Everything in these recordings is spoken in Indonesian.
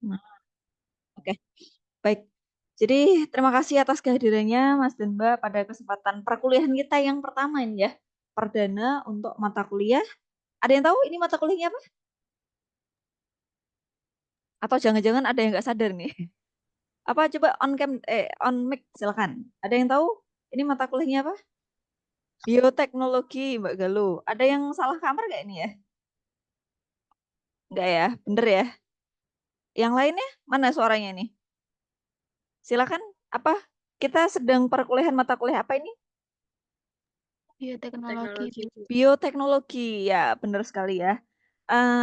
Nah, oke, baik. Jadi terima kasih atas kehadirannya Mas dan Mbak pada kesempatan perkuliahan kita yang pertama ini ya. Perdana untuk mata kuliah. Ada yang tahu ini mata kuliahnya apa? Atau jangan-jangan ada yang nggak sadar nih? Apa coba on mic silakan. Ada yang tahu ini mata kuliahnya apa? Bioteknologi Mbak Galuh. Ada yang salah kamar nggak ini ya? Nggak ya, bener ya. Yang lainnya mana suaranya nih? Silakan. Apa? Kita sedang perkuliahan mata kuliah apa ini? Bioteknologi. Bioteknologi, ya benar sekali ya.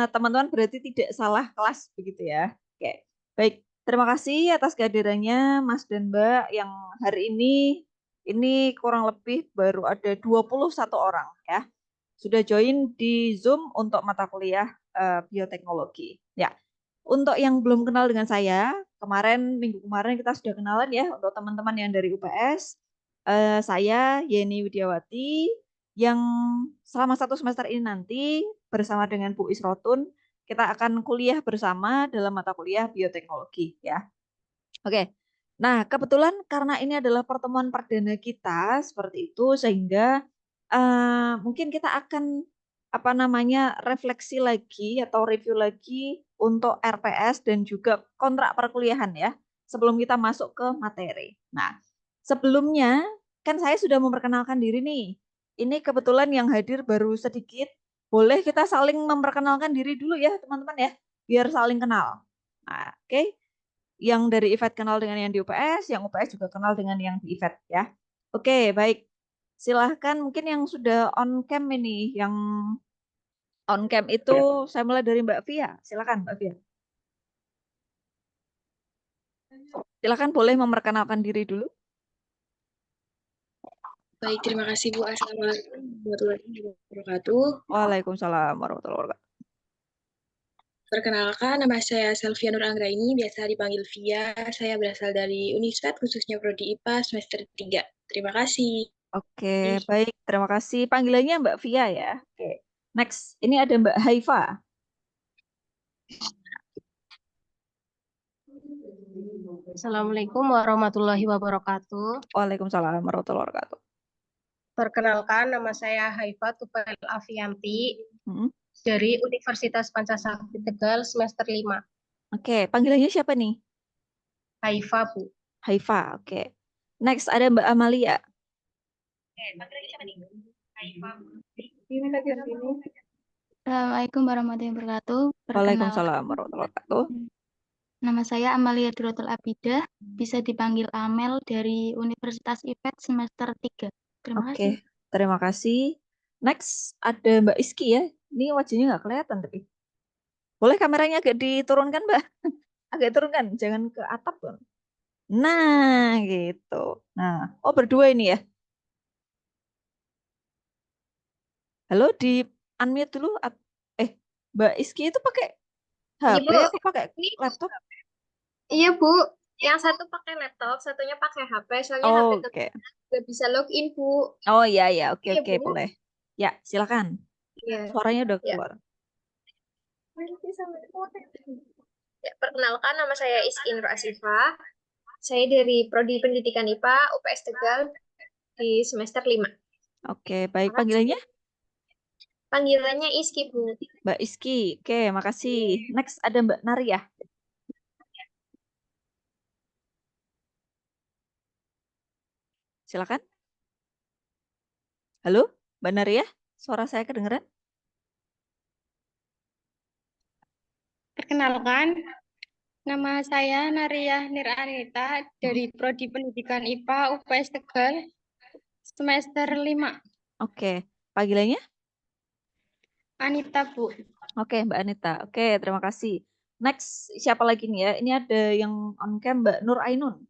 Teman-teman berarti tidak salah kelas begitu ya. Oke, baik. Terima kasih atas kehadirannya Mas dan Mbak yang hari ini kurang lebih baru ada 21 orang ya. Sudah join di Zoom untuk mata kuliah bioteknologi. Ya, untuk yang belum kenal dengan saya, minggu kemarin kita sudah kenalan ya untuk teman-teman yang dari UPS. Saya Yeni Widiawati yang selama 1 semester ini nanti bersama dengan Bu Isrotun kita akan kuliah bersama dalam mata kuliah bioteknologi ya. Oke. Nah, kebetulan karena ini adalah pertemuan perdana kita seperti itu sehingga mungkin kita akan apa namanya refleksi lagi atau review lagi untuk RPS dan juga kontrak perkuliahan ya sebelum kita masuk ke materi. Nah, sebelumnya kan saya sudah memperkenalkan diri nih. Ini kebetulan yang hadir baru sedikit. Boleh kita saling memperkenalkan diri dulu ya teman-teman ya, biar saling kenal. Nah, oke. Yang dari IVET kenal dengan yang di UPS, yang UPS juga kenal dengan yang di IVET ya. Oke, baik. Silahkan mungkin yang sudah on cam ini, yang on cam itu saya mulai dari Mbak Via. Silakan Mbak Via. Silakan boleh memperkenalkan diri dulu. Baik, terima kasih Bu. Assalamualaikum warahmatullahi wabarakatuh. Waalaikumsalam warahmatullahi wabarakatuh. Perkenalkan, nama saya Selvia Nur Anggraini, biasa dipanggil Via. Saya berasal dari Uniswet, khususnya Prodi IPA semester 3. Terima kasih. Oke, baik. Terima kasih. Panggilannya Mbak Via ya. Oke. Next, ini ada Mbak Haifa. Assalamualaikum warahmatullahi wabarakatuh. Waalaikumsalam warahmatullahi wabarakatuh. Perkenalkan, nama saya Haifa Tufail Afianti dari Universitas Pancasakti Tegal semester 5. Oke, panggilannya siapa nih? Haifa, Bu. Haifa, oke. Next, ada Mbak Amalia. Panggilannya siapa nih? Haifa. Assalamualaikum warahmatullahi wabarakatuh. Waalaikumsalam warahmatullahi wabarakatuh. Nama saya Amalia Duratul Abidah, bisa dipanggil Amel dari Universitas IPET semester 3. Terima kasih. Terima kasih. Next, ada Mbak Iski ya. Ini wajahnya nggak kelihatan tapi. Boleh kameranya agak diturunkan, Mbak? Agak turunkan, jangan ke atap. Nah, gitu. Nah, oh berdua ini ya. Halo, di unmute dulu. Mbak Iski itu pakai HP atau pakai laptop? Iya, Bu. Yang satu pakai laptop, satunya pakai HP. Soalnya HP nggak bisa login, Bu. Oh iya, oke, Iya, Bu. boleh. Ya, silakan. Iya. Suaranya udah keluar. Ya, perkenalkan, nama saya Iski Nur Asifah. Saya dari Prodi Pendidikan IPA UPS Tegal di semester 5. Oke, baik. Panggilannya? Panggilannya Iski, Bu. Mbak Iski. Oke, makasih. Next ada Mbak Naria. Silakan. Halo, Mbak Naria. Suara saya kedengeran? Perkenalkan, nama saya Naria Niranita dari Prodi Pendidikan IPA UPS Tegal semester 5. Oke, panggilannya? Anita, Bu. Oke, Mbak Anita. Oke, terima kasih. Next, siapa lagi nih ya? Ini ada yang on cam Mbak Nur Ainun.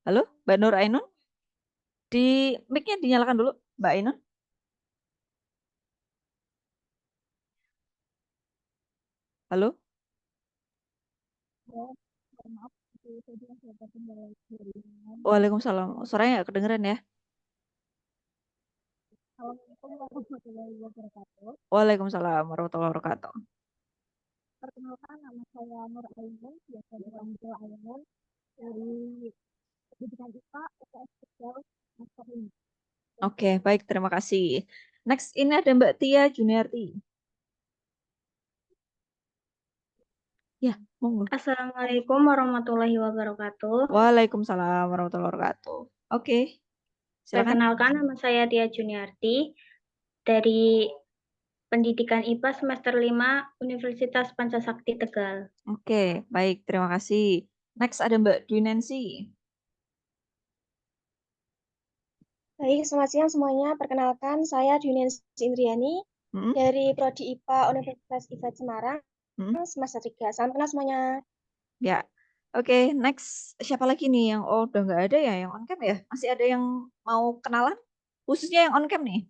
Halo, Mbak Nur Ainun? Di mic-nya dinyalakan dulu, Mbak Ainun. Halo? Waalaikumsalam. Suaranya nggak kedengeran ya? Waalaikumsalam warahmatullahi wabarakatuh. Perkenalkan, nama saya Nur Aiman, biasa dipanggil Aiman, dari pendidikan IPA UPS Tegal semester 5. Oke, baik, terima kasih. Next, ini ada Mbak Tia Juniarti. Ya, monggo. Assalamualaikum warahmatullahi wabarakatuh. Waalaikumsalam warahmatullahi wabarakatuh. Oke, silakan. Perkenalkan, nama saya Tia Juniarti dari Pendidikan IPA semester 5 Universitas Pancasakti Tegal. Oke, baik, terima kasih. Next ada Mbak Dwi Nancy. Baik, selamat siang semuanya. Perkenalkan, saya Dwi Nancy Indriani dari Prodi IPA Universitas IFET Semarang, semester 3. Salam kenal semuanya. Ya, oke, next. Siapa lagi nih yang udah nggak ada ya, yang on cam ya? Masih ada yang mau kenalan? Khususnya yang on cam nih.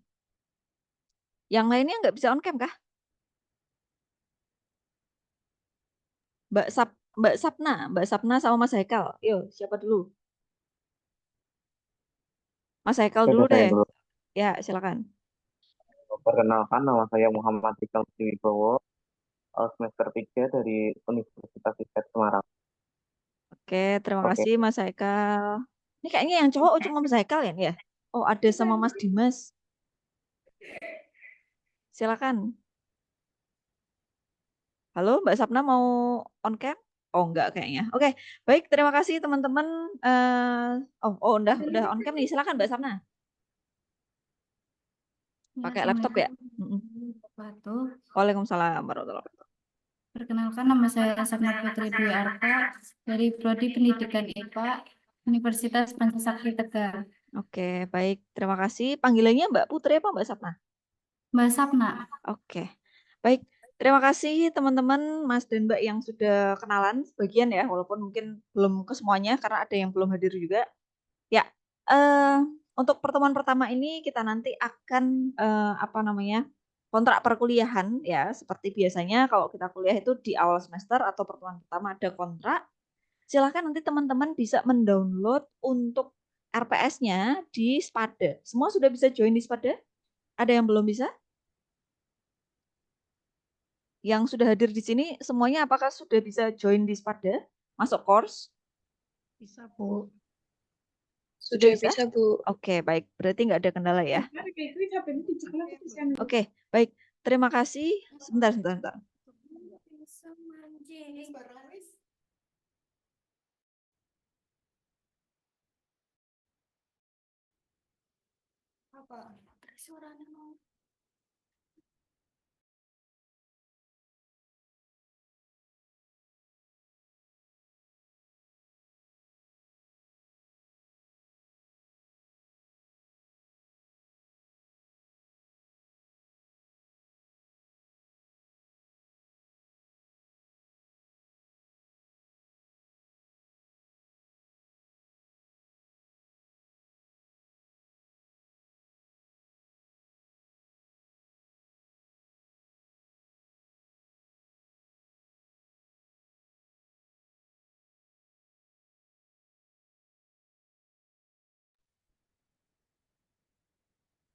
Yang lainnya nggak bisa on cam kah? Mbak Sapna sama Mas Haikal. Yuk, siapa dulu? Mas Haikal dulu deh. Ya, silakan. Perkenalkan, nama saya Muhammad Ikal Wibowo, semester 3 dari Universitas IFET Semarang. Oke, terima kasih Mas Haikal. Ini kayaknya yang cowok cuma Mas Haikal ya? Oh, ada sama Mas Dimas. Silakan. Halo, Mbak Sapna mau on cam? Oh, enggak kayaknya. Oke, baik, terima kasih teman-teman. Udah on cam nih. Silakan Mbak Sapna. Pakai laptop ya? Waalaikumsalam warahmatullahi wabarakatuh. Perkenalkan, nama saya Sapna Putri Dwi Arta dari Prodi Pendidikan IPA Universitas Pancasakti Tegal. Oke, baik, terima kasih. Panggilannya Mbak Putri apa Mbak Sapna? Mbak Sapna. Oke, baik. Terima kasih teman-teman, Mas dan Mbak yang sudah kenalan sebagian ya, walaupun mungkin belum ke semuanya karena ada yang belum hadir juga. Ya, untuk pertemuan pertama ini kita nanti akan kontrak perkuliahan ya, seperti biasanya kalau kita kuliah itu di awal semester atau pertemuan pertama ada kontrak. Silahkan nanti teman-teman bisa mendownload untuk RPS-nya di Spada. Semua sudah bisa join di Spada? Ada yang belum bisa? Yang sudah hadir di sini semuanya apakah sudah bisa join di Spada? Masuk course? Bisa, Bu. Sudah bisa, Bu. Oke, baik. Berarti nggak ada kendala ya. Oke, baik. Terima kasih. Sebentar. Apa? Suaranya mau.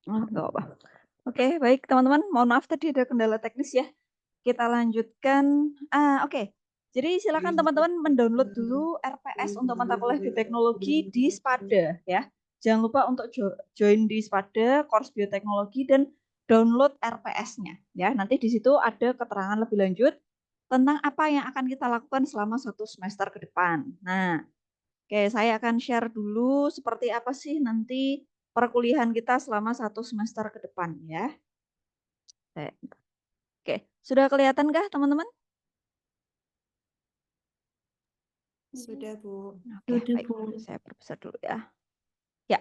Nggak apa. Oke, baik teman-teman. Mohon maaf tadi ada kendala teknis ya. Kita lanjutkan. Oke. Jadi silakan teman-teman mendownload dulu RPS untuk mata kuliah bioteknologi di Spada ya. Jangan lupa untuk join di Spada course bioteknologi dan download RPS-nya ya. Nanti di situ ada keterangan lebih lanjut tentang apa yang akan kita lakukan selama 1 semester ke depan. Nah, oke, saya akan share dulu seperti apa sih nanti perkuliahan kita selama 1 semester ke depan ya. Oke, sudah kelihatan kah teman-teman? Sudah, Bu. Oke, baik. Saya perbesar dulu ya. Ya,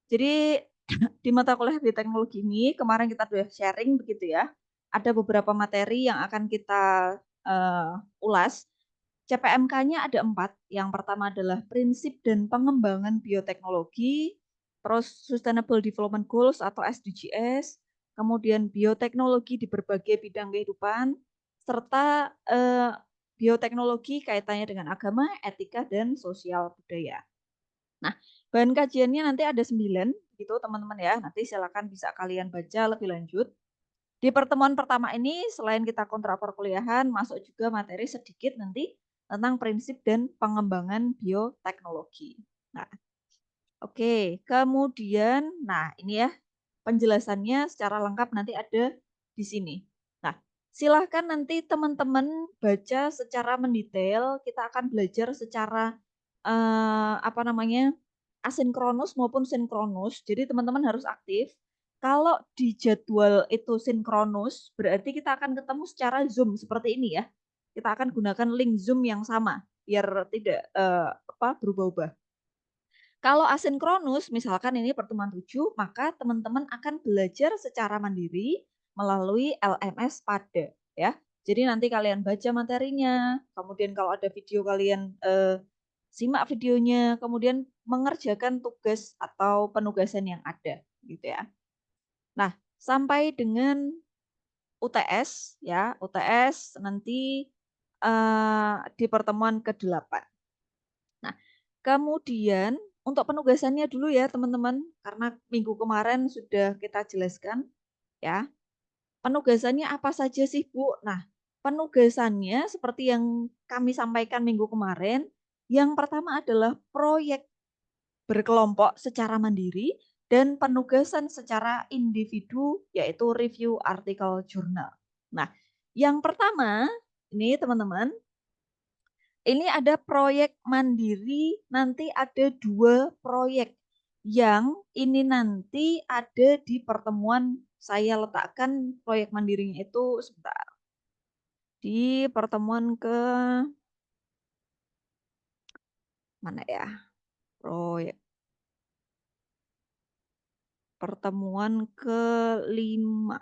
jadi di mata kuliah bioteknologi ini kemarin kita sudah sharing begitu ya. Ada beberapa materi yang akan kita ulas. CPMK-nya ada 4. Yang pertama adalah prinsip dan pengembangan bioteknologi, terus Sustainable Development Goals atau SDGs, kemudian bioteknologi di berbagai bidang kehidupan, serta bioteknologi kaitannya dengan agama, etika, dan sosial budaya. Nah, bahan kajiannya nanti ada 9, gitu teman-teman ya. Nanti silakan bisa kalian baca lebih lanjut. Di pertemuan pertama ini, selain kita kontra perkuliahan, masuk juga materi sedikit nanti tentang prinsip dan pengembangan bioteknologi. Nah, oke. Kemudian, nah ini ya, penjelasannya secara lengkap nanti ada di sini. Nah, silahkan nanti teman-teman baca secara mendetail. Kita akan belajar secara asinkronus maupun sinkronus. Jadi teman-teman harus aktif. Kalau di jadwal itu sinkronus, berarti kita akan ketemu secara Zoom seperti ini ya. Kita akan gunakan link Zoom yang sama biar tidak berubah-ubah. Kalau asinkronus, misalkan ini pertemuan 7, maka teman-teman akan belajar secara mandiri melalui LMS Pada ya. Jadi nanti kalian baca materinya, kemudian kalau ada video kalian simak videonya, kemudian mengerjakan tugas atau penugasan yang ada gitu ya. Nah, sampai dengan UTS ya, UTS nanti di pertemuan ke-8. Nah, kemudian untuk penugasannya dulu ya teman-teman, karena minggu kemarin sudah kita jelaskan ya. Penugasannya apa saja sih Bu? Nah, penugasannya seperti yang kami sampaikan minggu kemarin, yang pertama adalah proyek berkelompok secara mandiri dan penugasan secara individu yaitu review artikel jurnal. Nah, yang pertama ini teman-teman, ini ada proyek mandiri, nanti ada 2 proyek yang ini nanti ada di pertemuan. Saya letakkan proyek mandirinya itu sebentar. Di pertemuan ke mana ya? Proyek pertemuan ke-5.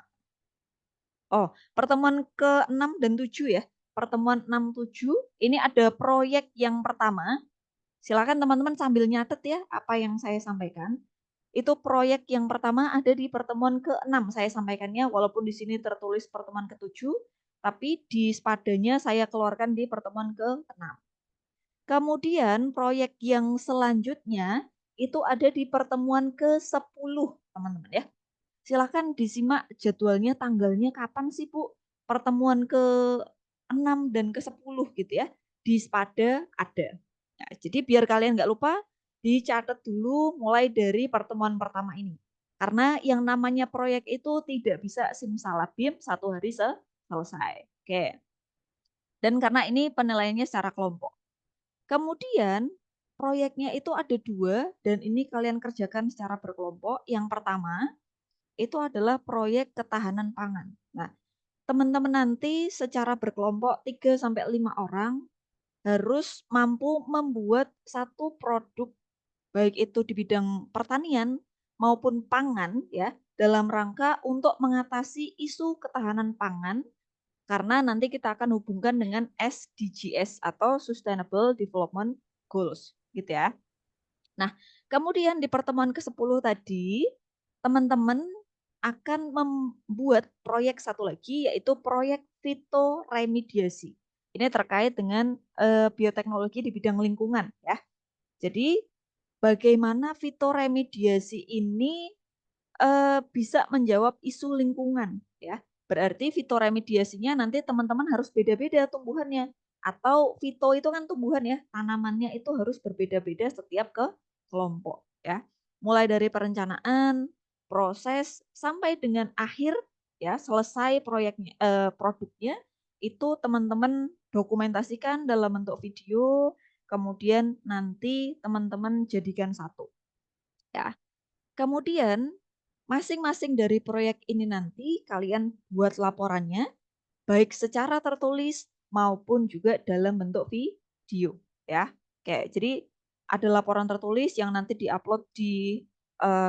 Oh, pertemuan ke-6 dan 7 ya. Pertemuan 6, 7 ini ada proyek yang pertama. Silakan teman-teman sambil nyatet ya apa yang saya sampaikan. Itu proyek yang pertama ada di pertemuan ke-6 saya sampaikannya, walaupun di sini tertulis pertemuan ke-7, tapi di spadanya saya keluarkan di pertemuan ke-6. Kemudian proyek yang selanjutnya itu ada di pertemuan ke-10, teman-teman ya. Silakan disimak jadwalnya, tanggalnya kapan sih Bu? Pertemuan ke-6 dan ke-10 gitu ya. Di spada ada. Nah, jadi biar kalian nggak lupa, dicatat dulu mulai dari pertemuan pertama ini. Karena yang namanya proyek itu tidak bisa simsalabim 1 hari selesai. Oke. Dan karena ini penilaiannya secara kelompok. Kemudian proyeknya itu ada 2 dan ini kalian kerjakan secara berkelompok. Yang pertama itu adalah proyek ketahanan pangan. Nah, teman-teman nanti secara berkelompok 3-5 orang harus mampu membuat satu produk baik itu di bidang pertanian maupun pangan ya, dalam rangka untuk mengatasi isu ketahanan pangan, karena nanti kita akan hubungkan dengan SDGs atau Sustainable Development Goals gitu ya. Nah, kemudian di pertemuan ke-10 tadi teman-teman akan membuat proyek satu lagi yaitu proyek fitoremediasi. Ini terkait dengan bioteknologi di bidang lingkungan ya. Jadi bagaimana fitoremediasi ini bisa menjawab isu lingkungan ya. Berarti fitoremediasinya nanti teman-teman harus beda-beda tumbuhannya. Atau fito itu kan tumbuhan ya, tanamannya itu harus berbeda-beda setiap ke kelompok ya. Mulai dari perencanaan, proses sampai dengan akhir ya, selesai proyeknya produknya itu teman-teman dokumentasikan dalam bentuk video, kemudian nanti teman-teman jadikan satu. Ya. Kemudian masing-masing dari proyek ini nanti kalian buat laporannya baik secara tertulis maupun juga dalam bentuk video ya. Kayak jadi ada laporan tertulis yang nanti diupload di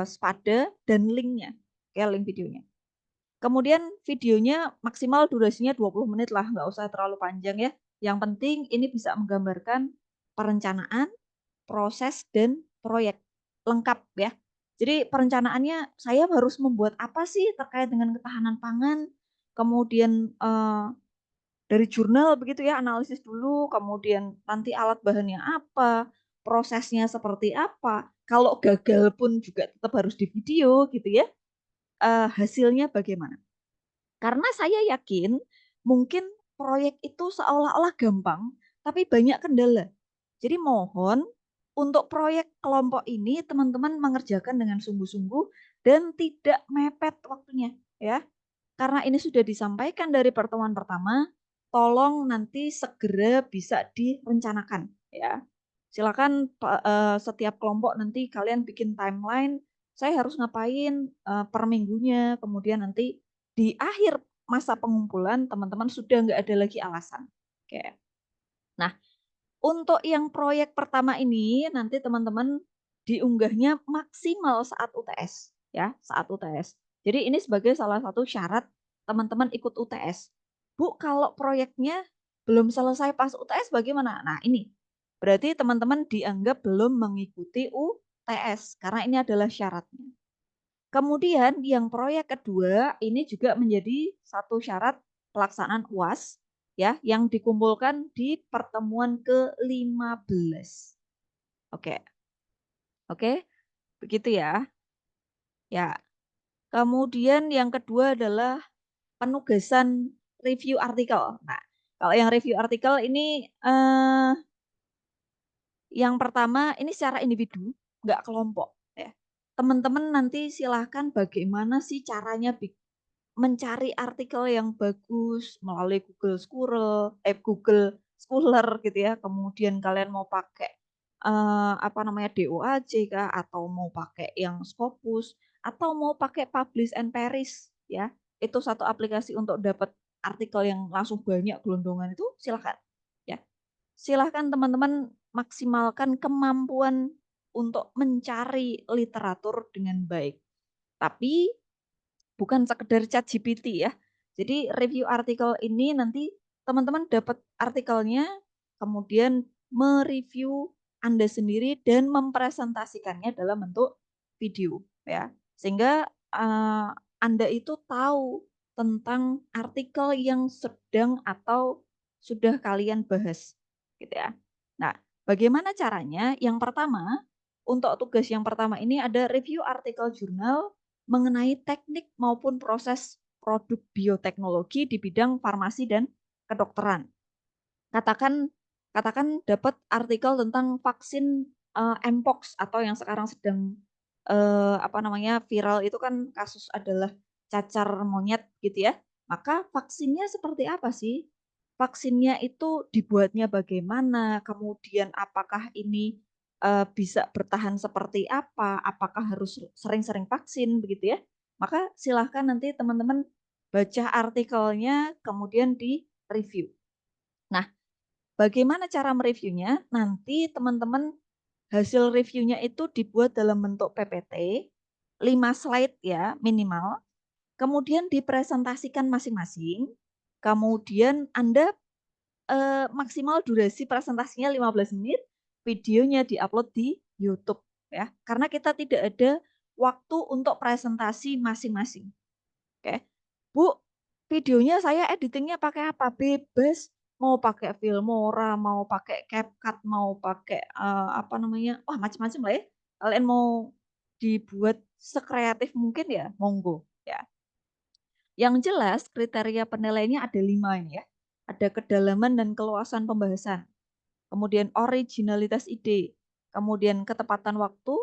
Spada dan linknya, kayak link videonya. Kemudian videonya maksimal durasinya 20 menit lah, nggak usah terlalu panjang ya. Yang penting ini bisa menggambarkan perencanaan, proses, dan proyek lengkap ya. Jadi perencanaannya saya harus membuat apa sih terkait dengan ketahanan pangan, kemudian dari jurnal begitu ya, analisis dulu, kemudian nanti alat bahannya apa, prosesnya seperti apa. Kalau gagal pun juga tetap harus di video gitu ya. Hasilnya bagaimana? Karena saya yakin mungkin proyek itu seolah-olah gampang, tapi banyak kendala. Jadi mohon untuk proyek kelompok ini teman-teman mengerjakan dengan sungguh-sungguh dan tidak mepet waktunya ya. Karena ini sudah disampaikan dari pertemuan pertama, tolong nanti segera bisa direncanakan ya. Silakan setiap kelompok nanti kalian bikin timeline, saya harus ngapain per minggunya, kemudian nanti di akhir masa pengumpulan teman-teman sudah nggak ada lagi alasan. Oke. Nah, untuk yang proyek pertama ini nanti teman-teman diunggahnya maksimal saat UTS ya, saat UTS. Jadi ini sebagai salah satu syarat teman-teman ikut UTS. Bu, kalau proyeknya belum selesai pas UTS bagaimana? Nah, ini berarti teman-teman dianggap belum mengikuti UTS karena ini adalah syaratnya. Kemudian yang proyek kedua ini juga menjadi satu syarat pelaksanaan UAS ya yang dikumpulkan di pertemuan ke-15. Oke. Oke, begitu ya. Ya. Kemudian yang kedua adalah penugasan review artikel. Nah, kalau yang review artikel ini yang pertama ini secara individu, nggak kelompok ya. Teman-teman nanti silahkan bagaimana sih caranya mencari artikel yang bagus melalui Google Scholar gitu ya. Kemudian kalian mau pakai DOAJ kah, atau mau pakai yang Scopus, atau mau pakai Publish and Perish ya. Itu satu aplikasi untuk dapat artikel yang langsung banyak gelondongan itu silahkan ya. Silahkan teman-teman maksimalkan kemampuan untuk mencari literatur dengan baik. Tapi bukan sekedar ChatGPT ya. Jadi review artikel ini nanti teman-teman dapat artikelnya, kemudian mereview Anda sendiri dan mempresentasikannya dalam bentuk video ya. Sehingga Anda itu tahu tentang artikel yang sedang atau sudah kalian bahas gitu ya. Nah, bagaimana caranya? Yang pertama, untuk tugas yang pertama ini ada review artikel jurnal mengenai teknik maupun proses produk bioteknologi di bidang farmasi dan kedokteran. Katakan dapat artikel tentang vaksin Mpox atau yang sekarang sedang viral itu kan kasus adalah cacar monyet gitu ya. Maka vaksinnya seperti apa sih? Vaksinnya itu dibuatnya bagaimana? Kemudian apakah ini bisa bertahan seperti apa? Apakah harus sering-sering vaksin begitu ya? Maka silahkan nanti teman-teman baca artikelnya kemudian di review. Nah, bagaimana cara mereviewnya? Nanti teman-teman hasil reviewnya itu dibuat dalam bentuk PPT, 5 slide ya minimal, kemudian dipresentasikan masing-masing, kemudian Anda maksimal durasi presentasinya 15 menit, videonya diupload di YouTube ya. Karena kita tidak ada waktu untuk presentasi masing-masing. Oke. Bu, videonya saya editingnya pakai apa? Bebas. Mau pakai Filmora, mau pakai CapCut, mau pakai wah macam-macam lah ya. Kalian mau dibuat sekreatif mungkin ya, monggo ya. Yang jelas kriteria penilaiannya ada 5 ini ya. Ada kedalaman dan keluasan pembahasan, kemudian originalitas ide, kemudian ketepatan waktu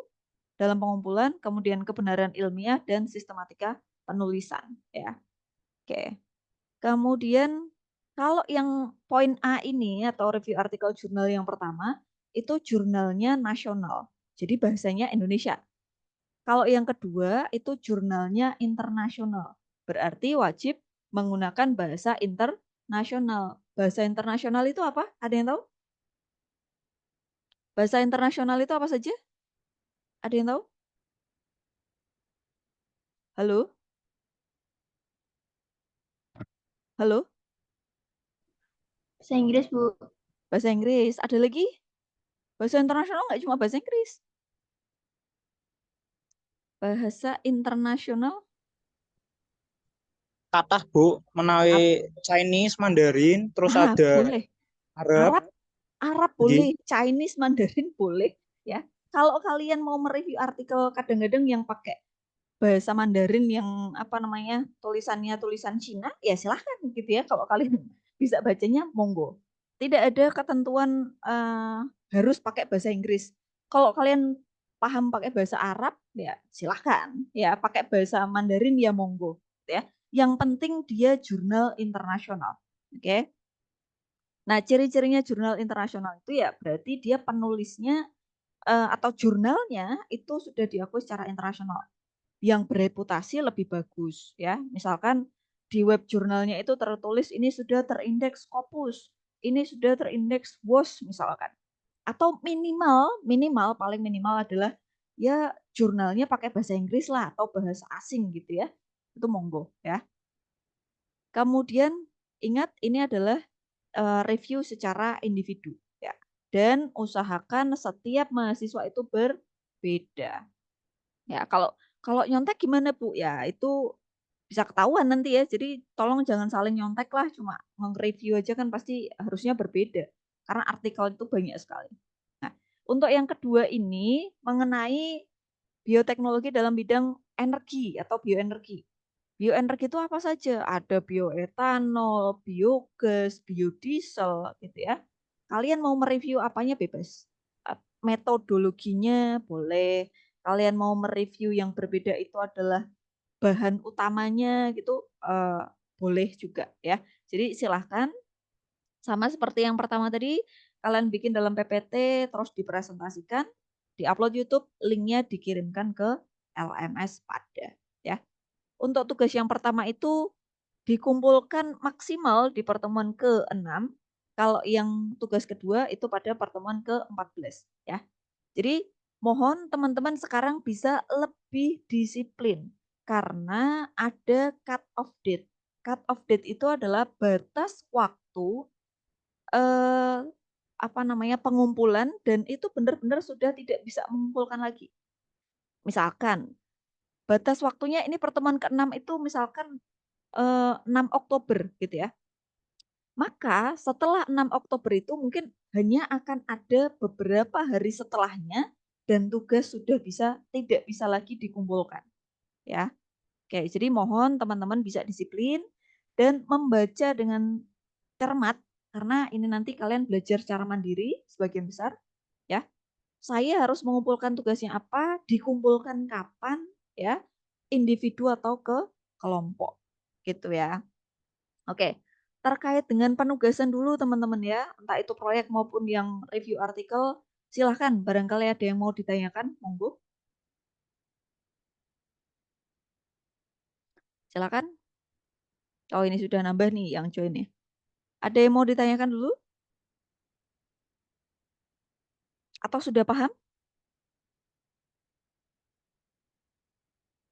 dalam pengumpulan, kemudian kebenaran ilmiah dan sistematika penulisan ya. Oke. Kemudian kalau yang poin A ini atau review artikel jurnal yang pertama itu jurnalnya nasional. Jadi bahasanya Indonesia. Kalau yang kedua itu jurnalnya internasional. Berarti wajib menggunakan bahasa internasional. Bahasa internasional itu apa? Ada yang tahu? Bahasa internasional itu apa saja? Ada yang tahu? Halo? Halo? Bahasa Inggris, Bu. Bahasa Inggris. Ada lagi? Bahasa internasional nggak cuma bahasa Inggris. Bahasa internasional? kathah Bu menawi Chinese, Mandarin, terus ada boleh. Arab. Arab boleh, Chinese, Mandarin boleh ya. Kalau kalian mau mereview artikel kadang-kadang yang pakai bahasa Mandarin yang apa namanya tulisannya tulisan Cina, ya silahkan gitu ya. Kalau kalian bisa bacanya monggo. Tidak ada ketentuan harus pakai bahasa Inggris. Kalau kalian paham pakai bahasa Arab, ya silahkan. Ya pakai bahasa Mandarin ya monggo. Ya. Yang penting dia jurnal internasional. Oke. Nah, ciri-cirinya jurnal internasional itu ya berarti dia penulisnya atau jurnalnya itu sudah diakui secara internasional. Yang bereputasi lebih bagus ya. Misalkan di web jurnalnya itu tertulis ini sudah terindeks Scopus, ini sudah terindeks WOS misalkan. Atau minimal paling minimal adalah ya jurnalnya pakai bahasa Inggris lah atau bahasa asing gitu ya. Itu monggo ya. Kemudian ingat ini adalah review secara individu ya. Dan usahakan setiap mahasiswa itu berbeda. Ya, kalau nyontek gimana Bu? Ya, itu bisa ketahuan nanti ya. Jadi tolong jangan saling nyontek lah, cuma nge-review aja kan pasti harusnya berbeda. Karena artikel itu banyak sekali. Nah, untuk yang kedua ini mengenai bioteknologi dalam bidang energi atau bioenergi. Bioenergi itu apa saja? Ada bioetanol, biogas, biodiesel gitu ya. Kalian mau mereview apanya bebas. Metodologinya boleh. Kalian mau mereview yang berbeda itu adalah bahan utamanya gitu boleh juga ya. Jadi silahkan sama seperti yang pertama tadi kalian bikin dalam PPT terus dipresentasikan, diupload YouTube, linknya dikirimkan ke LMS pada ya. Untuk tugas yang pertama itu dikumpulkan maksimal di pertemuan ke-6. Kalau yang tugas kedua itu pada pertemuan ke-14 ya. Jadi mohon teman-teman sekarang bisa lebih disiplin karena ada cut off date. Cut off date itu adalah batas waktu pengumpulan dan itu benar-benar sudah tidak bisa mengumpulkan lagi. Misalkan batas waktunya ini pertemuan ke-6 itu misalkan 6 Oktober gitu ya. Maka setelah 6 Oktober itu mungkin hanya akan ada beberapa hari setelahnya dan tugas sudah tidak bisa lagi dikumpulkan. Ya. Oke, jadi mohon teman-teman bisa disiplin dan membaca dengan cermat karena ini nanti kalian belajar secara mandiri sebagian besar ya. Saya harus mengumpulkan tugasnya apa, dikumpulkan kapan ya, individu atau ke kelompok gitu ya. Oke, terkait dengan penugasan dulu teman-teman ya, entah itu proyek maupun yang review artikel, silahkan barangkali ada yang mau ditanyakan, monggo. Silakan. Oh ini sudah nambah nih yang join nih. Ada yang mau ditanyakan dulu? Atau sudah paham?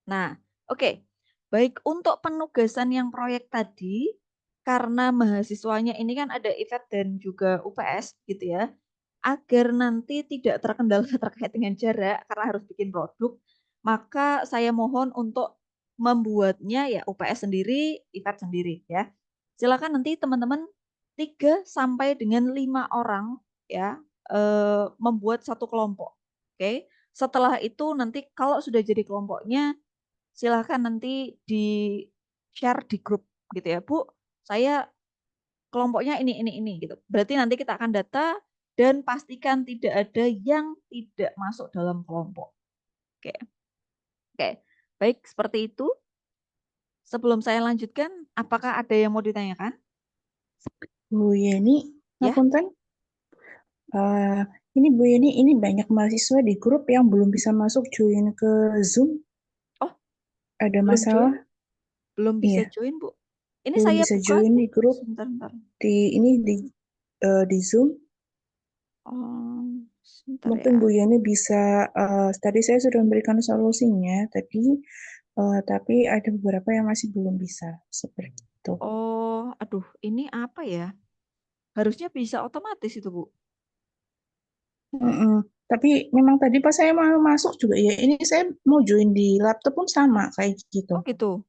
Nah, oke. Baik untuk penugasan yang proyek tadi, karena mahasiswanya ini kan ada IFET dan juga UPS gitu ya, agar nanti tidak terkendala terkait dengan jarak karena harus bikin produk, maka saya mohon untuk membuatnya ya UPS sendiri, IFET sendiri ya. Silakan nanti teman-teman 3 sampai dengan 5 orang ya membuat satu kelompok. Oke. Setelah itu nanti kalau sudah jadi kelompoknya silahkan nanti di-share di grup gitu ya. Bu, saya kelompoknya ini gitu. Berarti nanti kita akan data dan pastikan tidak ada yang tidak masuk dalam kelompok. Oke. Oke. Baik, seperti itu. Sebelum saya lanjutkan, apakah ada yang mau ditanyakan? Bu Yeni, Ya. ngapunten. Ini Bu Yeni, ini banyak mahasiswa di grup yang belum bisa masuk join ke Zoom. Oh, ada masalah? Belum bisa Iya. join, Bu. Ini Belum saya bisa buka. join di grup. Sebentar. Di Zoom. Sebentar Mungkin ya. Bu Yeni bisa, tadi saya sudah memberikan solusinya tadi, tapi ada beberapa yang masih belum bisa seperti itu. Oh, aduh, ini apa ya? Harusnya bisa otomatis itu, Bu. Tapi memang tadi pas saya mau masuk juga ya, ini saya mau join di laptop pun sama kayak gitu. Oh gitu.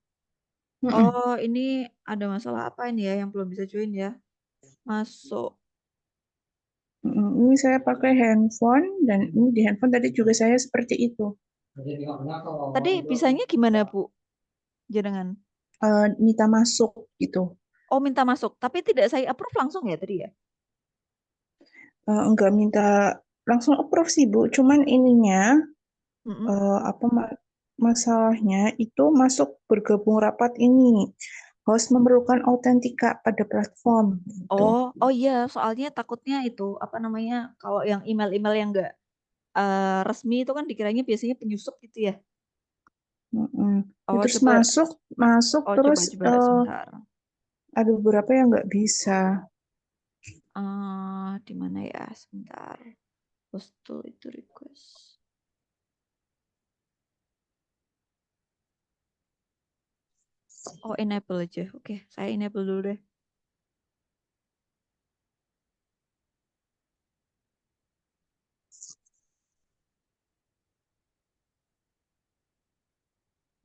Oh, ini ada masalah apa ini ya yang belum bisa join ya? Masuk. Ini saya pakai handphone dan ini di handphone tadi juga saya seperti itu. Tadi bisanya gimana, Bu? Jenengan? Minta masuk gitu. Oh, minta masuk. Tapi tidak saya approve langsung ya tadi ya? Enggak minta langsung approve sih Bu, cuman ininya apa masalahnya itu masuk bergabung rapat ini host memerlukan autentika pada platform gitu. Oh iya, soalnya takutnya itu apa namanya kalau yang email-email yang enggak resmi itu kan dikiranya biasanya penyusup gitu ya. Oh, Terus coba. masuk Oh, terus coba sebentar. ada beberapa yang nggak bisa. Di mana ya? Sebentar. Post to itu request. Oh, enable aja. Oke, saya enable dulu deh.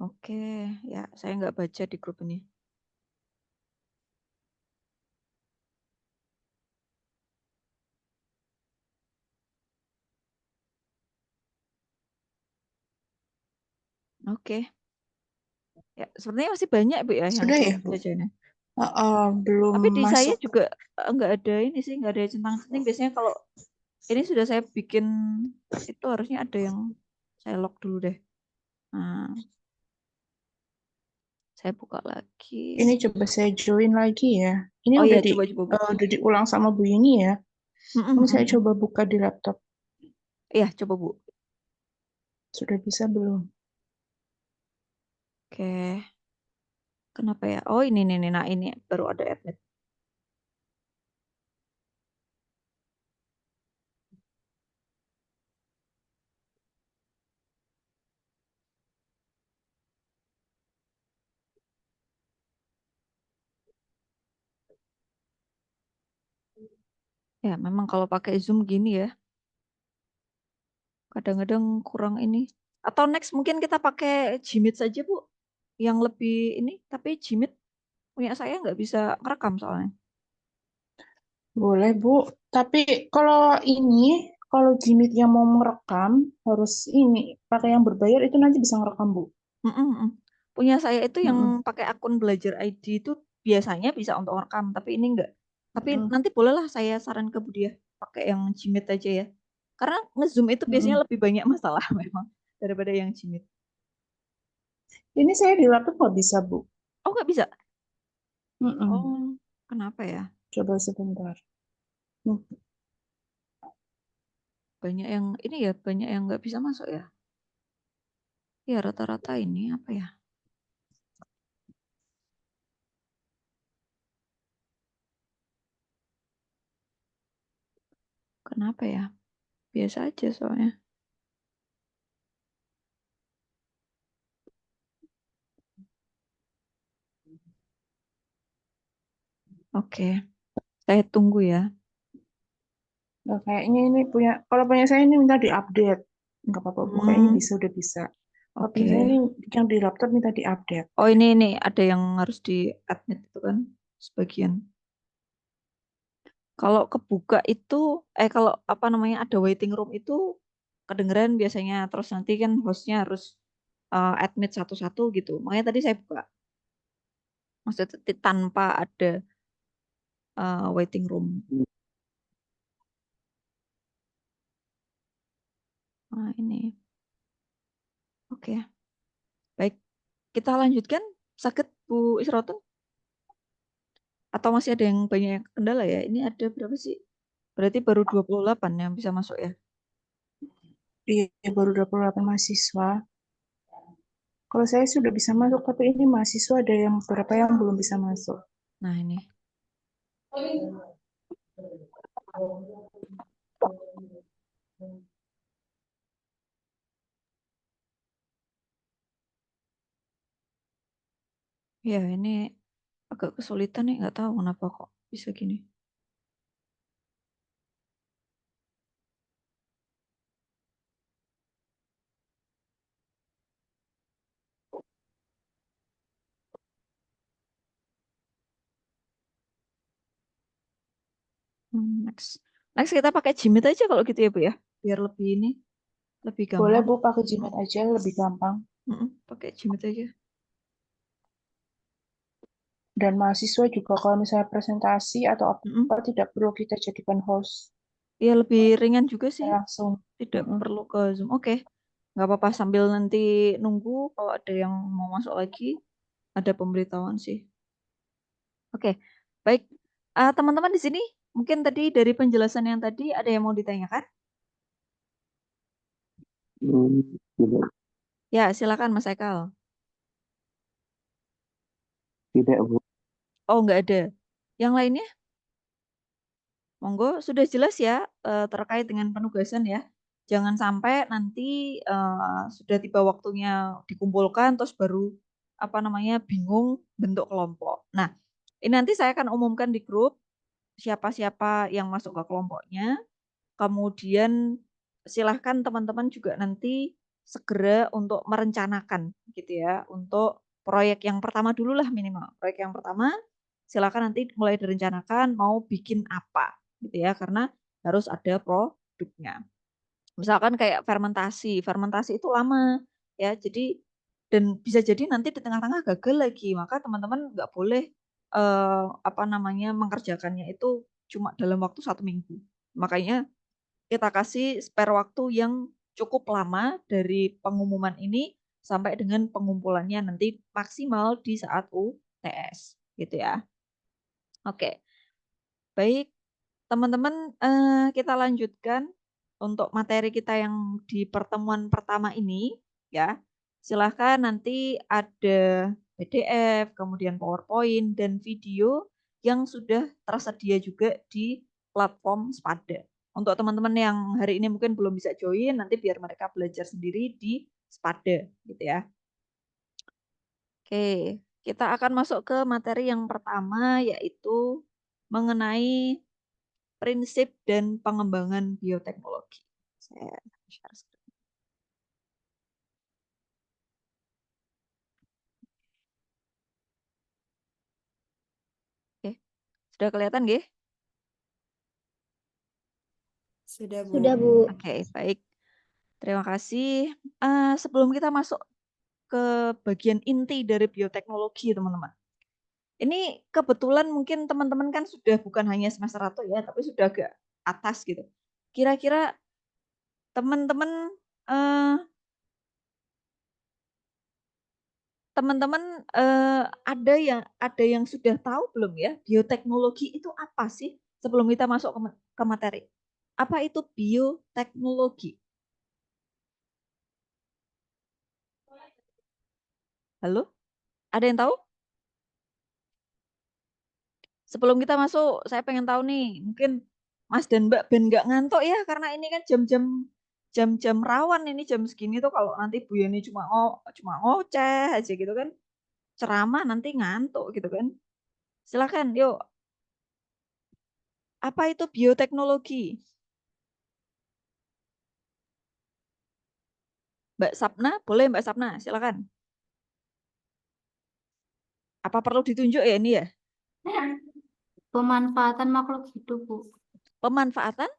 Oke, ya saya nggak baca di grup ini. Oke. Ya, sebenarnya masih banyak Bu ya yang Sudah belum ya Bu? bisa join. Belum Tapi di saya masuk. juga nggak ada ini sih, nggak ada centang-centing. Biasanya kalau ini sudah saya bikin itu harusnya ada yang saya lock dulu deh. Nah, saya buka lagi. Ini coba saya join lagi ya. Ini Oh udah iya, coba Bu. udah diulang sama Bu Yuni ya. Ini saya coba buka di laptop. Iya, coba Bu. Sudah bisa belum? Oke. Kenapa ya? Oh ini nih, nah ini baru ada admit. Ya, memang kalau pakai Zoom gini ya. Kadang-kadang kurang ini. Atau next mungkin kita pakai Gmeet saja, Bu. Yang lebih ini, tapi Gmeet punya saya nggak bisa ngerekam soalnya. Boleh Bu. Tapi kalau Gmeet yang mau merekam harus ini pakai yang berbayar itu nanti bisa ngerekam Bu. Punya saya itu yang pakai akun Belajar ID itu biasanya bisa untuk rekam, tapi ini enggak. Tapi nanti bolehlah saya saran ke Budia pakai yang Gmeet aja ya. Karena nge-zoom itu biasanya lebih banyak masalah memang daripada yang Gmeet. Ini saya di laptop nggak bisa Bu. Oh nggak bisa? Oh kenapa ya? Coba sebentar. Banyak yang ini ya, banyak yang nggak bisa masuk ya. Ya rata-rata ini apa ya? Kenapa ya? Biasa aja soalnya. Oke, saya tunggu ya. Nah, kayaknya ini kalau punya saya ini minta diupdate. Nggak apa-apa Bu, kayaknya bisa, udah bisa. Kalau punya saya ini yang di laptop minta diupdate. Oh ini ada yang harus di admit itu kan sebagian. Kalau kebuka itu, kalau apa namanya ada waiting room itu kedengeran biasanya. Terus nanti kan hostnya harus admit satu-satu gitu. Makanya tadi saya buka. Maksudnya tanpa ada waiting room. Nah ini. Oke. Baik. Kita lanjutkan. Sakit Bu Isrotun? Atau masih ada yang banyak kendala ya? Ini ada berapa sih? Berarti baru 28 yang bisa masuk ya? Iya, baru 28 mahasiswa. Kalau saya sudah bisa masuk, tapi ini mahasiswa ada yang beberapa yang belum bisa masuk. Nah ini. Ya ini agak kesulitan nih, nggak tahu kenapa kok bisa gini. Next. Next kita pakai Jimit aja kalau gitu ya, Bu ya. Biar lebih ini, lebih Boleh gampang. Bu, pakai Gmail aja, lebih gampang. Pakai Jimit aja. Dan mahasiswa juga kalau misalnya presentasi atau apa tidak perlu kita jadikan host. Iya, lebih ringan juga sih. Langsung. Tidak perlu ke Zoom. Oke. Nggak apa-apa sambil nanti nunggu kalau ada yang mau masuk lagi, ada pemberitahuan sih. Oke. Baik. Teman-teman di sini mungkin tadi dari penjelasan yang tadi ada yang mau ditanyakan? Ya, silakan Mas Ekal. Tidak, Bu. Oh, nggak ada. Yang lainnya? Monggo, sudah jelas ya terkait dengan penugasan ya. Jangan sampai nanti sudah tiba waktunya dikumpulkan terus baru apa namanya bingung bentuk kelompok. Nah, ini nanti saya akan umumkan di grup siapa-siapa yang masuk ke kelompoknya. Kemudian silahkan teman-teman juga nanti segera untuk merencanakan gitu ya untuk proyek yang pertama dulu lah minimal. Proyek yang pertama silakan nanti mulai direncanakan mau bikin apa gitu ya karena harus ada produknya. Misalkan kayak fermentasi, fermentasi itu lama ya. Jadi dan bisa jadi nanti di tengah-tengah gagal lagi, maka teman-teman nggak boleh apa namanya mengerjakannya itu cuma dalam waktu 1 minggu. Makanya kita kasih spare waktu yang cukup lama dari pengumuman ini sampai dengan pengumpulannya nanti maksimal di saat UTS gitu ya. Oke. Baik, teman-teman kita lanjutkan untuk materi kita yang di pertemuan pertama ini ya. Silahkan nanti ada PDF, kemudian PowerPoint dan video yang sudah tersedia juga di platform Spada. Untuk teman-teman yang hari ini mungkin belum bisa join, nanti biar mereka belajar sendiri di Spada gitu ya. Oke, kita akan masuk ke materi yang pertama yaitu mengenai prinsip dan pengembangan bioteknologi. Saya share screen. Oke, sudah kelihatan nggih? Sudah, Bu. Sudah, Bu. Oke, baik. Terima kasih. Sebelum kita masuk ke bagian inti dari bioteknologi, teman-teman. Ini kebetulan mungkin teman-teman kan sudah bukan hanya semester 1 ya, tapi sudah agak atas gitu. Kira-kira teman-teman ada yang sudah tahu belum ya bioteknologi itu apa sih sebelum kita masuk ke materi? Apa itu bioteknologi? Halo? Ada yang tahu? Sebelum kita masuk, saya pengen tahu nih, mungkin Mas dan Mbak Ben nggak ngantuk ya, karena ini kan jam-jam rawan ini jam segini tuh kalau nanti Bu Yeni cuma ngoceh aja gitu kan, ceramah nanti ngantuk gitu kan. Silakan, yuk. Apa itu bioteknologi? Mbak Sapna, boleh Mbak Sapna, silakan. Apa perlu ditunjuk ya ini ya? Pemanfaatan makhluk hidup, Bu. Pemanfaatan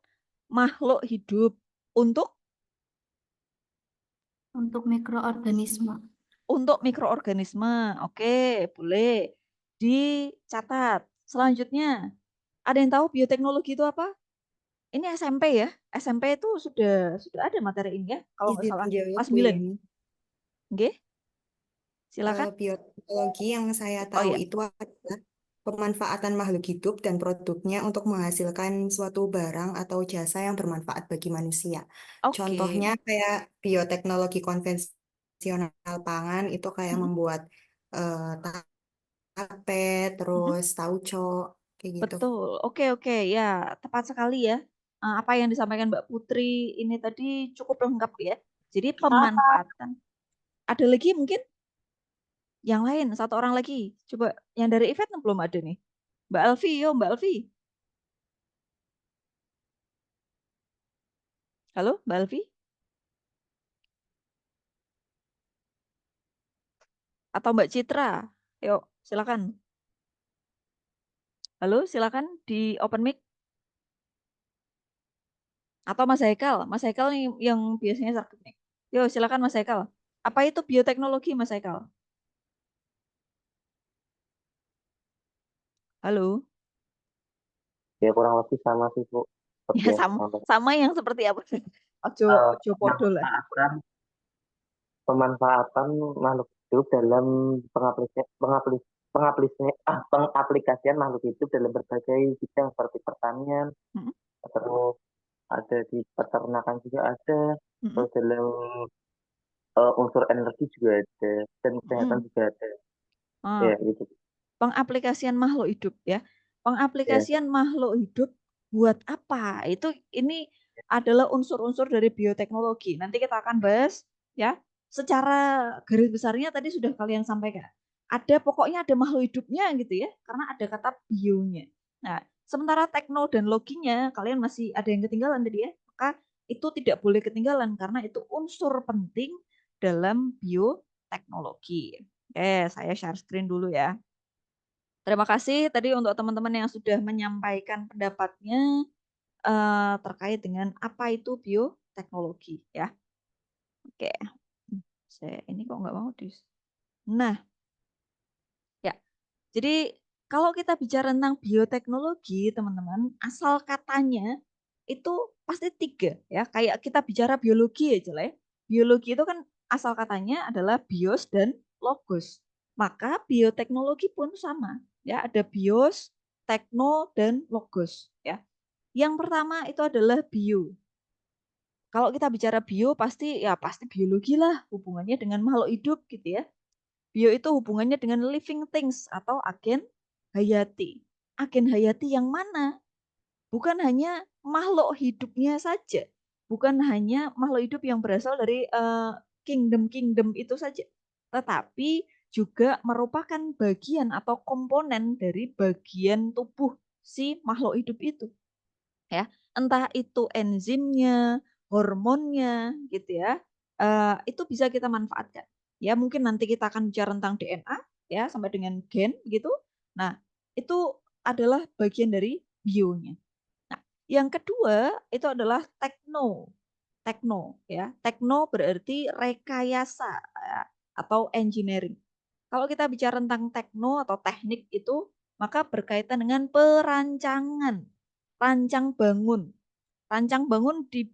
makhluk hidup untuk mikroorganisme. Untuk mikroorganisme. Oke, boleh. Dicatat. Selanjutnya, ada yang tahu bioteknologi itu apa? Ini SMP ya. SMP itu sudah ada materi ini ya, kalau nggak salah. Kelas 9. Oke. Silakan. Bioteknologi yang saya tahu itu adalah pemanfaatan makhluk hidup dan produknya untuk menghasilkan suatu barang atau jasa yang bermanfaat bagi manusia. Contohnya kayak bioteknologi konvensional pangan itu kayak membuat tape, terus tauco, kayak gitu. Betul. Oke. Ya, tepat sekali ya. Apa yang disampaikan Mbak Putri ini tadi cukup lengkap ya. Jadi pemanfaatan. Ada lagi mungkin? Yang lain, satu orang lagi. Coba yang dari event belum ada nih. Mbak Alfi, yo Mbak Alfi. Halo, Mbak Alfi? Atau Mbak Citra? Yuk, silakan. Halo, silakan di open mic. Atau Mas Haikal nih yang biasanya sergap nih. Yo, silakan Mas Haikal. Apa itu bioteknologi, Mas Haikal? Halo? Ya kurang lebih sama sih Bu. Seperti Ya yang sama yang seperti apa? Ojo podo lah. pemanfaatan makhluk hidup dalam pengaplikasian makhluk hidup dalam berbagai bidang seperti pertanian, terus ada di peternakan juga ada, terus dalam unsur energi juga ada, dan kesehatan juga ada. Ya, gitu. Pengaplikasian makhluk hidup ya. Pengaplikasian makhluk hidup buat apa? Ini adalah unsur-unsur dari bioteknologi. Nanti kita akan bahas ya. Secara garis besarnya tadi sudah kalian sampaikan. Pokoknya ada makhluk hidupnya gitu ya, karena ada kata bionya. Nah, sementara tekno dan loginya kalian masih ada yang ketinggalan tadi ya. Maka itu tidak boleh ketinggalan karena itu unsur penting dalam bioteknologi. Oke, saya share screen dulu ya. Terima kasih tadi untuk teman-teman yang sudah menyampaikan pendapatnya terkait dengan apa itu bioteknologi ya. Oke, ini kok nggak mau Nah, ya. Jadi kalau kita bicara tentang bioteknologi, teman-teman, asal katanya itu pasti 3 ya. Kayak kita bicara biologi aja lah ya. Biologi itu kan asal katanya adalah bios dan logos. Maka bioteknologi pun sama ya, ada bios, tekno dan logos ya. Yang pertama itu adalah bio. Kalau kita bicara bio pasti biologi lah, hubungannya dengan makhluk hidup gitu ya. Bio itu hubungannya dengan living things atau agen hayati. Agen hayati yang mana? Bukan hanya makhluk hidupnya saja. Bukan hanya makhluk hidup yang berasal dari kingdom-kingdom itu saja. Tetapi juga merupakan bagian atau komponen dari bagian tubuh si makhluk hidup itu. Ya, entah itu enzimnya, hormonnya gitu ya. Itu bisa kita manfaatkan. Ya, mungkin nanti kita akan bicara tentang DNA ya sampai dengan gen gitu. Nah, itu adalah bagian dari bionya. Nah, yang kedua itu adalah tekno. Tekno ya. Tekno berarti rekayasa ya, atau engineering. Kalau kita bicara tentang tekno atau teknik itu maka berkaitan dengan perancangan, rancang bangun. Rancang bangun di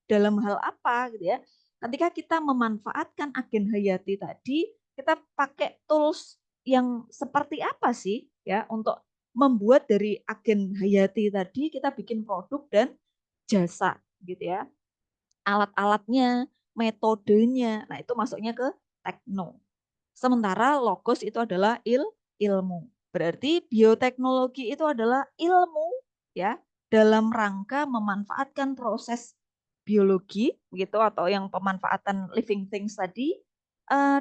dalam hal apa gitu ya. Ketika kita memanfaatkan agen hayati tadi, kita pakai tools yang seperti apa sih ya untuk membuat dari agen hayati tadi kita bikin produk dan jasa gitu ya. Alat-alatnya, metodenya. Nah, itu masuknya ke tekno. Sementara logos itu adalah ilmu. Berarti bioteknologi itu adalah ilmu ya dalam rangka memanfaatkan proses biologi gitu atau yang pemanfaatan living things tadi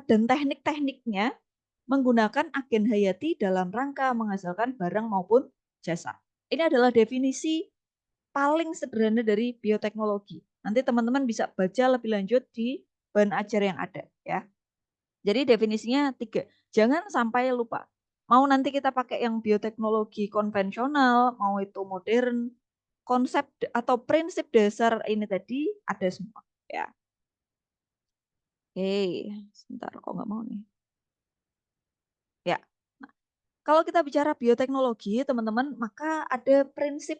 dan teknik-tekniknya menggunakan agen hayati dalam rangka menghasilkan barang maupun jasa. Ini adalah definisi paling sederhana dari bioteknologi. Nanti teman-teman bisa baca lebih lanjut di bahan ajar yang ada ya. Jadi definisinya 3. Jangan sampai lupa. Mau nanti kita pakai yang bioteknologi konvensional, mau itu modern, konsep atau prinsip dasar ini tadi ada semua ya. Oke, sebentar kok nggak mau nih. Ya. Nah, kalau kita bicara bioteknologi, teman-teman, maka ada prinsip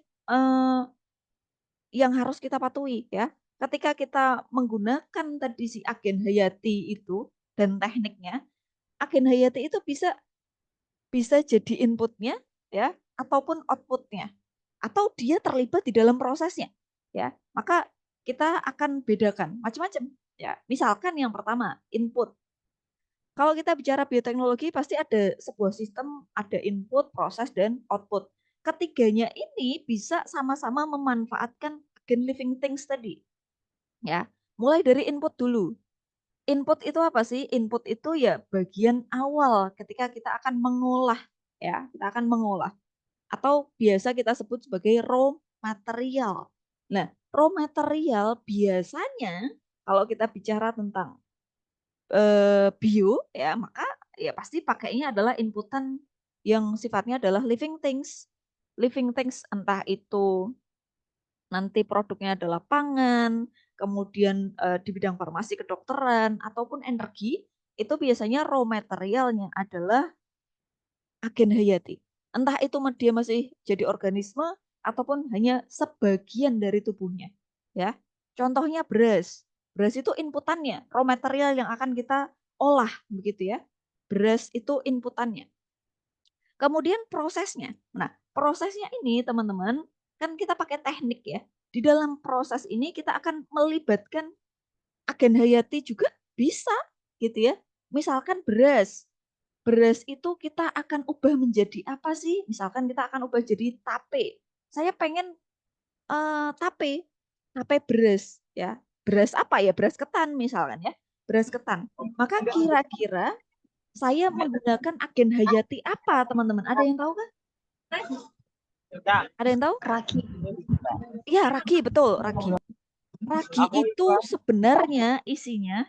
yang harus kita patuhi ya. Ketika kita menggunakan tadi si agen hayati itu dan tekniknya, agen hayati itu bisa jadi inputnya ya ataupun outputnya atau dia terlibat di dalam prosesnya ya. Maka kita akan bedakan macam-macam ya. Misalkan yang pertama input. Kalau kita bicara bioteknologi pasti ada sebuah sistem, ada input, proses dan output. Ketiganya ini bisa sama-sama memanfaatkan agen living things tadi. Ya, mulai dari input dulu. Input itu apa sih? Input itu ya bagian awal ketika kita akan mengolah ya, kita akan mengolah atau biasa kita sebut sebagai raw material. Nah, raw material biasanya kalau kita bicara tentang bio ya, maka ya pasti pakainya adalah inputan yang sifatnya adalah living things. Living things entah itu nanti produknya adalah pangan, kemudian di bidang farmasi kedokteran, ataupun energi, itu biasanya raw materialnya adalah agen hayati. Entah itu dia masih jadi organisme ataupun hanya sebagian dari tubuhnya. Ya, contohnya beras. Beras itu inputannya, raw material yang akan kita olah, begitu ya. Beras itu inputannya. Kemudian prosesnya. Nah, prosesnya ini teman-teman, kan kita pakai teknik ya. Di dalam proses ini kita akan melibatkan agen hayati juga bisa gitu ya. Misalkan beras. Beras itu kita akan ubah menjadi apa sih? Misalkan kita akan ubah jadi tape. Saya pengen tape beras ya. Beras apa ya? Beras ketan misalkan ya. Beras ketan. Maka kira-kira saya menggunakan agen hayati apa, teman-teman? Ada yang tahu kan? Ada yang tahu? Ragi. Iya, ragi, betul, ragi. Ragi itu sebenarnya isinya,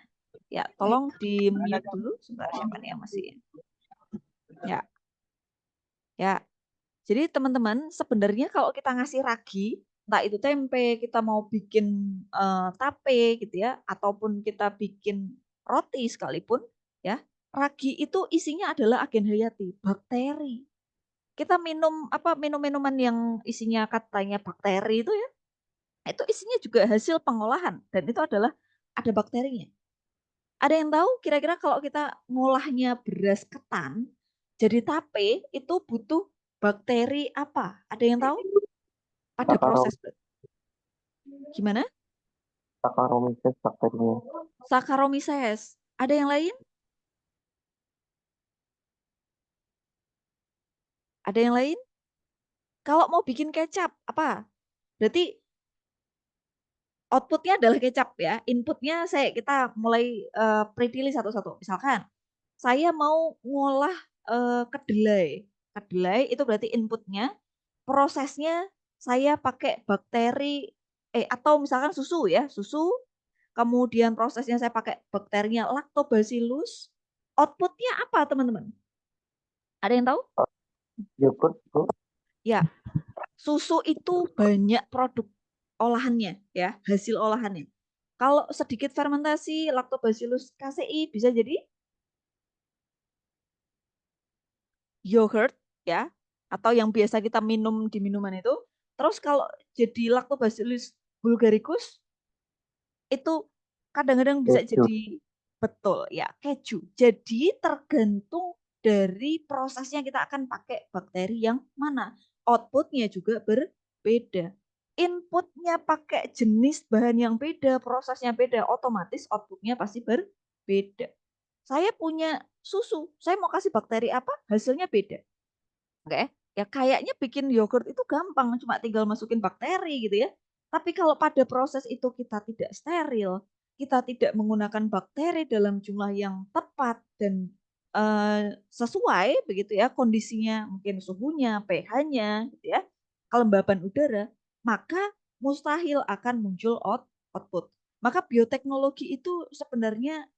ya tolong di mute dulu, sebentar siapa nih yang masih. Ya. Ya. Jadi teman-teman, sebenarnya kalau kita ngasih ragi, entah itu tempe, kita mau bikin tape gitu ya, ataupun kita bikin roti sekalipun, ya. Ragi itu isinya adalah agen hayati, bakteri. Kita minum minuman yang isinya katanya bakteri itu ya, itu isinya juga hasil pengolahan dan itu adalah ada bakterinya. Ada yang tahu kira-kira kalau kita ngolahnya beras ketan jadi tape itu butuh bakteri apa? Ada yang tahu? Pada proses gimana? Saccharomyces bakterinya. Saccharomyces. Ada yang lain? Ada yang lain? Kalau mau bikin kecap, apa? Berarti outputnya adalah kecap ya. Inputnya kita mulai predili satu-satu. Misalkan saya mau ngolah kedelai. Kedelai itu berarti inputnya. Prosesnya saya pakai bakteri atau misalkan susu ya, susu. Kemudian prosesnya saya pakai bakterinya Lactobacillus. Outputnya apa teman-teman? Ada yang tahu? Yogurt, Bu. Ya, susu itu banyak produk olahannya ya, hasil olahannya. Kalau sedikit fermentasi Lactobacillus casei bisa jadi yogurt ya, atau yang biasa kita minum di minuman itu. Terus kalau jadi Lactobacillus bulgaricus itu kadang-kadang bisa Keju. jadi betul ya, keju. Jadi tergantung dari prosesnya kita akan pakai bakteri yang mana. Outputnya juga berbeda. Inputnya pakai jenis bahan yang beda, prosesnya beda, otomatis outputnya pasti berbeda. Saya punya susu, saya mau kasih bakteri apa, hasilnya beda. Oke, ya kayaknya bikin yogurt itu gampang, cuma tinggal masukin bakteri gitu ya. Tapi kalau pada proses itu kita tidak steril, kita tidak menggunakan bakteri dalam jumlah yang tepat dan sesuai begitu ya kondisinya, mungkin suhunya, pH-nya gitu ya, kelembaban udara, maka mustahil akan muncul output. Maka bioteknologi itu sebenarnya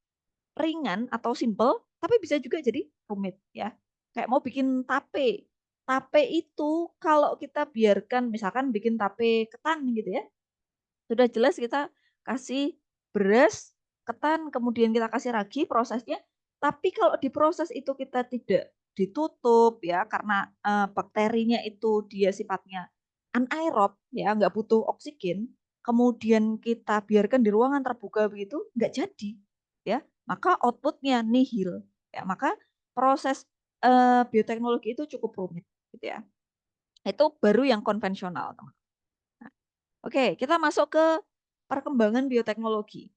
ringan atau simple, tapi bisa juga jadi rumit ya. Kayak mau bikin tape. Tape itu kalau kita biarkan misalkan bikin tape ketan gitu ya. Sudah jelas kita kasih beras, ketan, kemudian kita kasih ragi prosesnya. Tapi kalau di proses itu kita tidak ditutup ya karena bakterinya itu dia sifatnya anaerob ya, nggak butuh oksigen. Kemudian kita biarkan di ruangan terbuka begitu, nggak jadi ya. Maka outputnya nihil. Ya, maka proses bioteknologi itu cukup rumit gitu ya. Itu baru yang konvensional, teman. Oke, kita masuk ke perkembangan bioteknologi.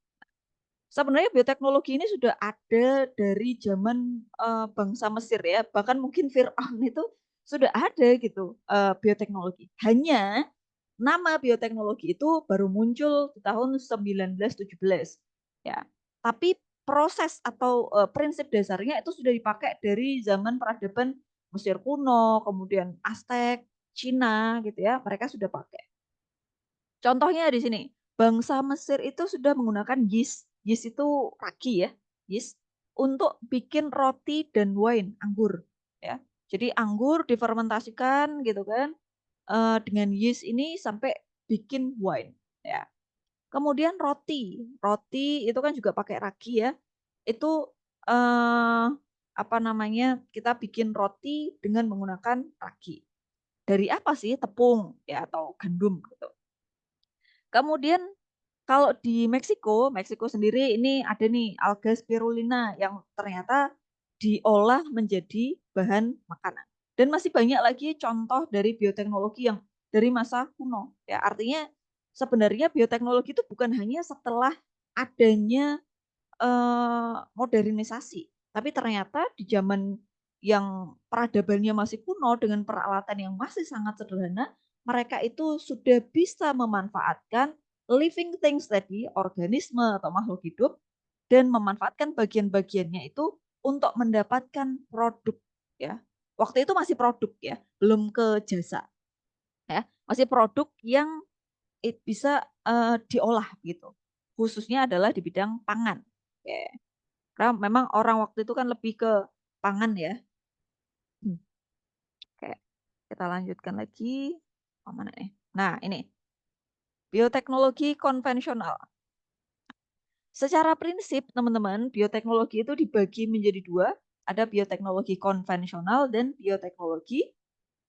Sebenarnya bioteknologi ini sudah ada dari zaman bangsa Mesir ya, bahkan mungkin Fir'aun itu sudah ada gitu bioteknologi. Hanya nama bioteknologi itu baru muncul di tahun 1917 ya. Tapi proses atau prinsip dasarnya itu sudah dipakai dari zaman peradaban Mesir kuno, kemudian Aztec, Cina gitu ya, mereka sudah pakai. Contohnya di sini, bangsa Mesir itu sudah menggunakan yeast. Yeast itu ragi ya, yeast untuk bikin roti dan wine, anggur ya. Jadi anggur difermentasikan gitu kan dengan yeast ini sampai bikin wine ya. Kemudian roti itu kan juga pakai ragi ya. Itu apa namanya, kita bikin roti dengan menggunakan ragi. Dari apa sih? Tepung ya atau gandum gitu. Kemudian kalau di Meksiko sendiri ini ada nih alga spirulina yang ternyata diolah menjadi bahan makanan. Dan masih banyak lagi contoh dari bioteknologi yang dari masa kuno. Ya, artinya sebenarnya bioteknologi itu bukan hanya setelah adanya modernisasi, tapi ternyata di zaman yang peradabannya masih kuno dengan peralatan yang masih sangat sederhana, mereka itu sudah bisa memanfaatkan living things tadi, organisme atau makhluk hidup, dan memanfaatkan bagian-bagiannya itu untuk mendapatkan produk ya. Waktu itu masih produk ya, belum ke jasa. Ya, masih produk yang bisa diolah gitu. Khususnya adalah di bidang pangan. Oke. Karena memang orang waktu itu kan lebih ke pangan ya. Oke, kita lanjutkan lagi. Oh, mana nih? Nah, ini. Bioteknologi konvensional. Secara prinsip, teman-teman, bioteknologi itu dibagi menjadi dua. Ada bioteknologi konvensional dan bioteknologi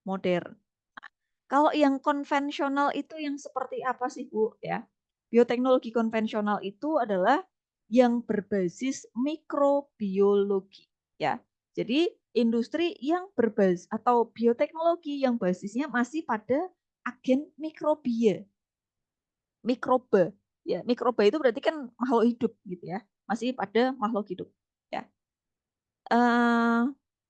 modern. Nah, kalau yang konvensional itu yang seperti apa sih, Bu? Ya, bioteknologi konvensional itu adalah yang berbasis mikrobiologi. Ya, jadi industri yang berbasis atau bioteknologi yang basisnya masih pada agen mikrobia, mikroba. Ya, mikroba itu berarti kan makhluk hidup gitu ya, masih pada makhluk hidup. Ya,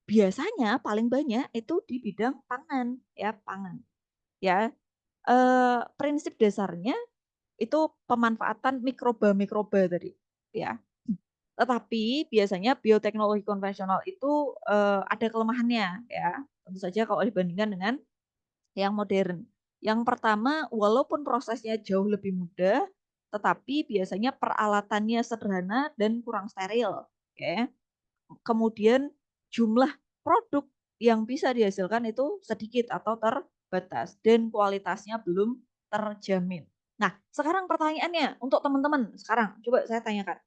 biasanya paling banyak itu di bidang pangan, ya pangan. Ya, prinsip dasarnya itu pemanfaatan mikroba tadi, ya. Tetapi biasanya bioteknologi konvensional itu ada kelemahannya ya. Tentu saja kalau dibandingkan dengan yang modern. Yang pertama, walaupun prosesnya jauh lebih mudah, tetapi biasanya peralatannya sederhana dan kurang steril. Oke. Kemudian jumlah produk yang bisa dihasilkan itu sedikit atau terbatas dan kualitasnya belum terjamin. Nah, sekarang pertanyaannya untuk teman-teman, sekarang coba saya tanyakan.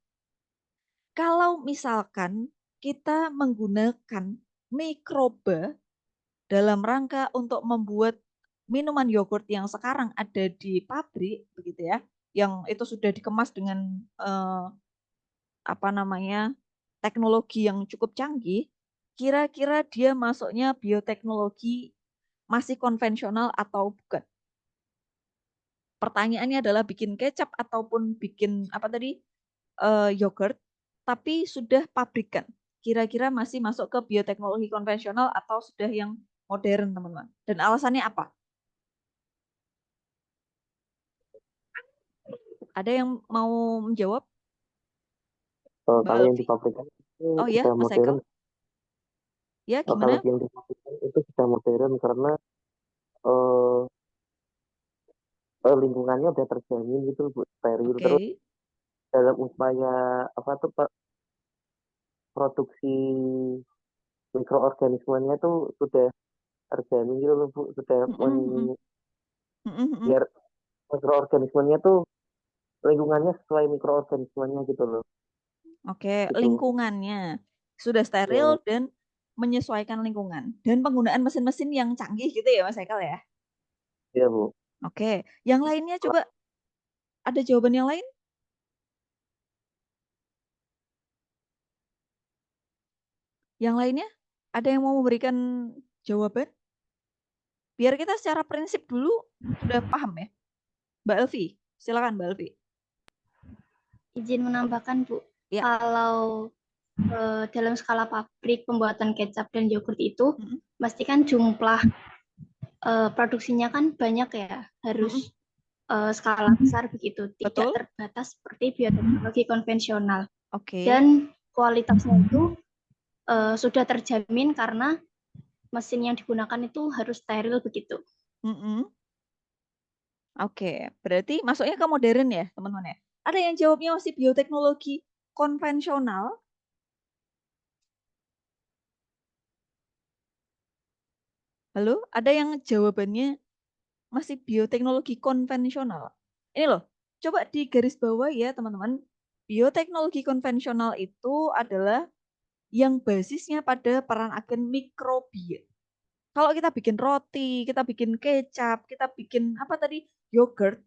Kalau misalkan kita menggunakan mikroba dalam rangka untuk membuat minuman yogurt yang sekarang ada di pabrik, begitu ya, yang itu sudah dikemas dengan apa namanya, teknologi yang cukup canggih, kira-kira dia masuknya bioteknologi masih konvensional atau bukan? Pertanyaannya adalah bikin kecap ataupun bikin apa tadi, yogurt, tapi sudah pabrikan. Kira-kira masih masuk ke bioteknologi konvensional atau sudah yang modern, teman-teman? Dan alasannya apa? Ada yang mau menjawab? Kalau yang dipabrikan itu Oh ya, sudah Mas modern. Eko? Ya, Kalau gimana? yang dipabrikan itu sudah modern karena lingkungannya udah terjamin gitu, Bu, steril. Terus dalam upaya apa tuh Pak, produksi mikroorganismenya tuh sudah terjamin gitu loh, Bu, sudah biar mikroorganismenya tuh lingkungannya sesuai mikroorganismenya gitu loh. Oke, Gitu. lingkungannya sudah steril dan menyesuaikan lingkungan dan penggunaan mesin-mesin yang canggih gitu ya, Mas Ekal ya? Iya, Bu. Oke, yang lainnya coba ada jawaban yang lain? Yang lainnya ada yang mau memberikan jawaban? Biar kita secara prinsip dulu sudah paham ya. Mbak Elvi, silakan Mbak Elvi. Izin menambahkan, Bu. Ya. Kalau dalam skala pabrik pembuatan kecap dan yogurt itu, pasti kan jumlah produksinya kan banyak ya, harus skala besar begitu, tidak terbatas seperti bioteknologi konvensional. Dan kualitasnya itu sudah terjamin karena mesin yang digunakan itu harus steril begitu. Oke, berarti masuknya ke modern ya, teman-teman ya. Ada yang jawabnya masih bioteknologi konvensional? Halo, ada yang jawabannya masih bioteknologi konvensional. Ini loh, coba di garis bawah ya teman-teman. Bioteknologi konvensional itu adalah yang basisnya pada peran agen mikrobia. Kalau kita bikin roti, kita bikin kecap, kita bikin apa tadi, yogurt,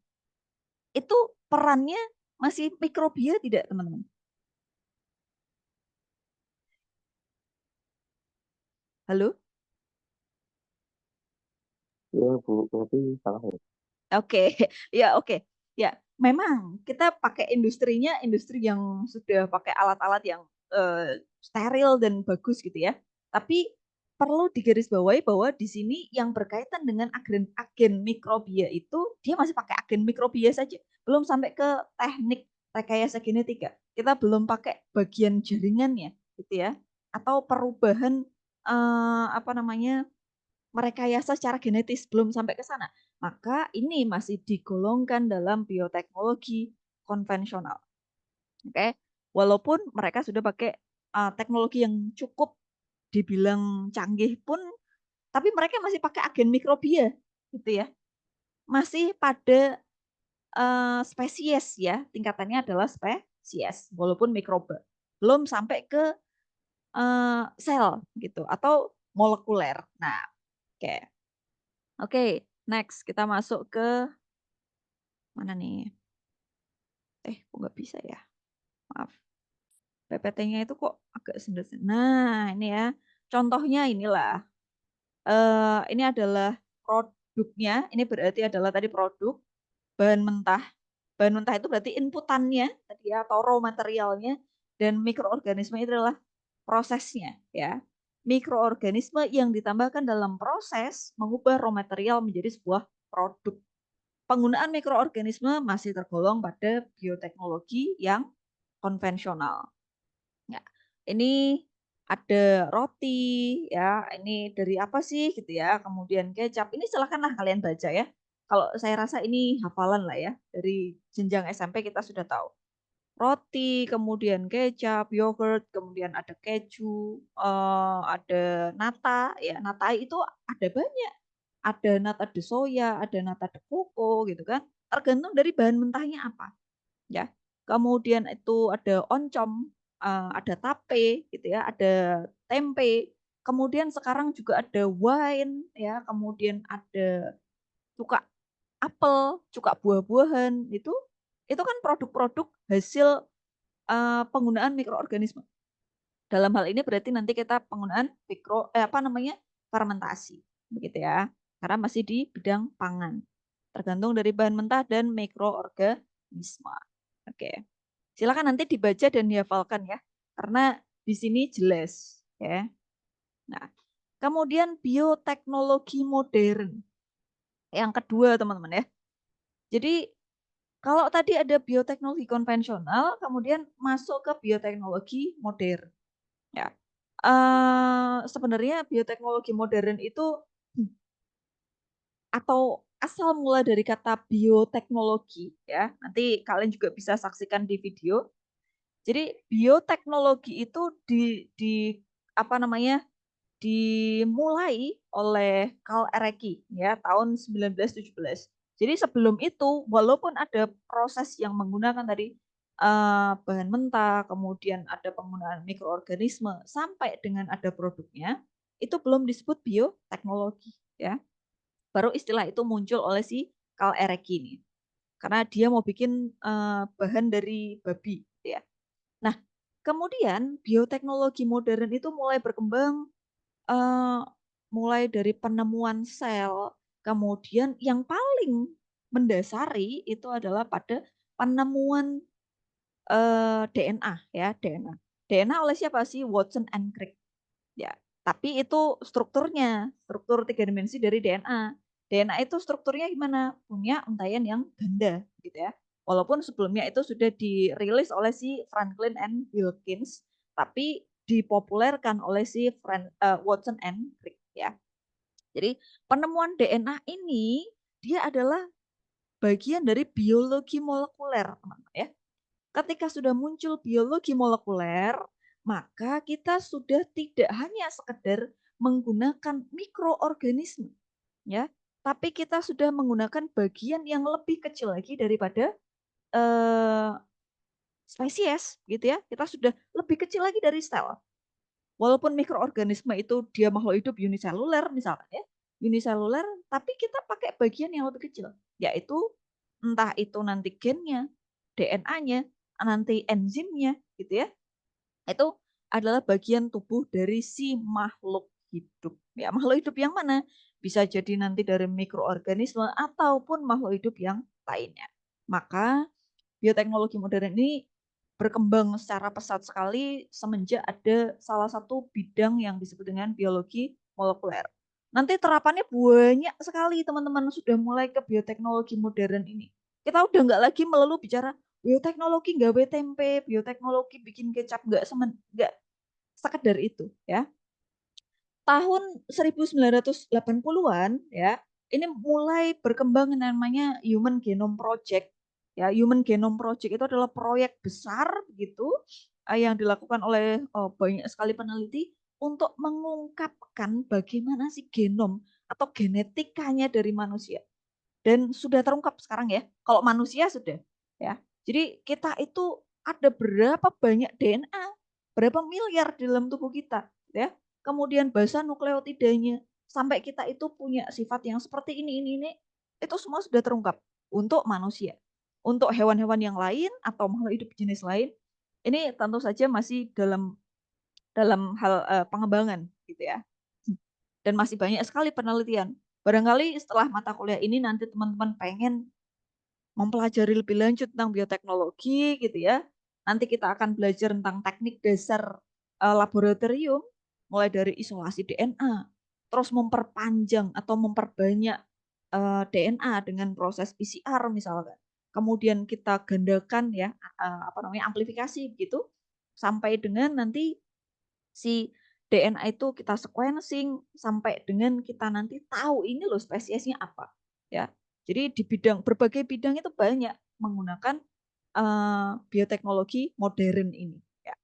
itu perannya masih mikrobia tidak teman-teman? Halo? Ya Bu, berarti salah ya. Oke, ya oke. Ya, memang kita pakai industrinya industri yang sudah pakai alat-alat yang steril dan bagus gitu ya. Tapi perlu digarisbawahi bahwa di sini yang berkaitan dengan agen mikrobia itu dia masih pakai agen mikrobia saja, belum sampai ke teknik rekayasa genetika. Kita belum pakai bagian jaringannya gitu ya, atau perubahan apa namanya merekayasa secara genetis, belum sampai ke sana. Maka ini masih digolongkan dalam bioteknologi konvensional. Oke, walaupun mereka sudah pakai teknologi yang cukup dibilang canggih pun, tapi mereka masih pakai agen mikrobia, gitu ya. Masih pada spesies ya, tingkatannya adalah spesies, walaupun mikroba. Belum sampai ke sel gitu atau molekuler. Nah, oke. Oke, next kita masuk ke mana nih? Kok nggak bisa ya? Maaf. PPT-nya itu kok agak sendet-sendet. Nah, ini ya. Contohnya inilah. Ini adalah produknya. Ini berarti adalah tadi produk bahan mentah. Bahan mentah itu berarti inputannya tadi ya, atau raw materialnya, dan mikroorganisme itu adalah prosesnya ya. Mikroorganisme yang ditambahkan dalam proses mengubah raw material menjadi sebuah produk. Penggunaan mikroorganisme masih tergolong pada bioteknologi yang konvensional. Ya, ini ada roti, ya, ini dari apa sih gitu ya, kemudian kecap. Ini silakanlah kalian baca ya. Kalau saya rasa ini hafalan lah ya, dari jenjang SMP kita sudah tahu. Roti, kemudian kecap, yogurt, kemudian ada keju, ada nata, ya nata itu ada banyak. Ada nata de soya, ada nata de coco gitu kan. Tergantung dari bahan mentahnya apa, ya. Kemudian itu ada oncom, ada tape gitu ya, ada tempe. Kemudian sekarang juga ada wine ya, kemudian ada cuka apel, cuka buah-buahan itu kan produk-produk hasil penggunaan mikroorganisme. Dalam hal ini berarti nanti kita penggunaan fermentasi, begitu ya. Karena masih di bidang pangan. Tergantung dari bahan mentah dan mikroorganisme. Oke. Silakan nanti dibaca dan dihafalkan ya. Karena di sini jelas ya. Nah, kemudian bioteknologi modern. Yang kedua, teman-teman ya. Jadi kalau tadi ada bioteknologi konvensional, kemudian masuk ke bioteknologi modern. Ya, sebenarnya bioteknologi modern itu atau asal mula dari kata bioteknologi ya. Nanti kalian juga bisa saksikan di video. Jadi bioteknologi itu apa namanya? Dimulai oleh Carl Erecki ya tahun 1917. Jadi sebelum itu walaupun ada proses yang menggunakan tadi bahan mentah, kemudian ada penggunaan mikroorganisme sampai dengan ada produknya, itu belum disebut bioteknologi ya. Baru istilah itu muncul oleh si Carl Erecki ini. Karena dia mau bikin bahan dari babi ya. Nah, kemudian bioteknologi modern itu mulai berkembang mulai dari penemuan sel, kemudian yang paling mendasari itu adalah pada penemuan DNA ya, DNA. DNA oleh siapa sih? Watson and Crick. Ya, tapi itu strukturnya, struktur 3 dimensi dari DNA. DNA itu strukturnya gimana? Punya untaian yang ganda gitu ya. Walaupun sebelumnya itu sudah dirilis oleh si Franklin and Wilkins, tapi dipopulerkan oleh si Watson and Crick ya. Jadi penemuan DNA ini dia adalah bagian dari biologi molekuler, teman-teman ya. Ketika sudah muncul biologi molekuler, maka kita sudah tidak hanya sekedar menggunakan mikroorganisme, ya, tapi kita sudah menggunakan bagian yang lebih kecil lagi daripada spesies, gitu ya. Kita sudah lebih kecil lagi dari sel. Walaupun mikroorganisme itu dia makhluk hidup uniseluler misalkan ya, uniseluler, tapi kita pakai bagian yang lebih kecil, yaitu entah itu nanti gennya, DNA-nya, nanti enzimnya, gitu ya. Itu adalah bagian tubuh dari si makhluk hidup. Ya, makhluk hidup yang mana? Bisa jadi nanti dari mikroorganisme ataupun makhluk hidup yang lainnya. Maka bioteknologi modern ini berkembang secara pesat sekali semenjak ada salah satu bidang yang disebut dengan biologi molekuler. Nanti terapannya banyak sekali teman-teman sudah mulai ke bioteknologi modern ini. Kita udah nggak lagi melulu bicara bioteknologi nggawe tempe, bioteknologi bikin kecap, nggak sekedar itu ya. Tahun 1980-an ya, ini mulai berkembang yang namanya Human Genome Project. Ya, Human Genome Project itu adalah proyek besar gitu yang dilakukan oleh banyak sekali peneliti untuk mengungkapkan bagaimana sih genom atau genetikanya dari manusia. Dan sudah terungkap sekarang ya, kalau manusia sudah ya. Jadi kita itu ada berapa banyak DNA, berapa miliar di dalam tubuh kita ya. Kemudian basa nukleotidanya sampai kita itu punya sifat yang seperti ini, itu semua sudah terungkap untuk manusia. Untuk hewan-hewan yang lain atau makhluk hidup jenis lain, ini tentu saja masih dalam hal pengembangan gitu ya. Dan masih banyak sekali penelitian. Barangkali setelah mata kuliah ini nanti teman-teman pengen mempelajari lebih lanjut tentang bioteknologi gitu ya. Nanti kita akan belajar tentang teknik dasar laboratorium, mulai dari isolasi DNA, terus memperpanjang atau memperbanyak DNA dengan proses PCR misalkan. Kemudian kita gandakan ya amplifikasi gitu sampai dengan nanti si DNA itu kita sequencing sampai dengan kita nanti tahu ini loh spesiesnya apa ya. Jadi di berbagai bidang itu banyak menggunakan bioteknologi modern ini ya.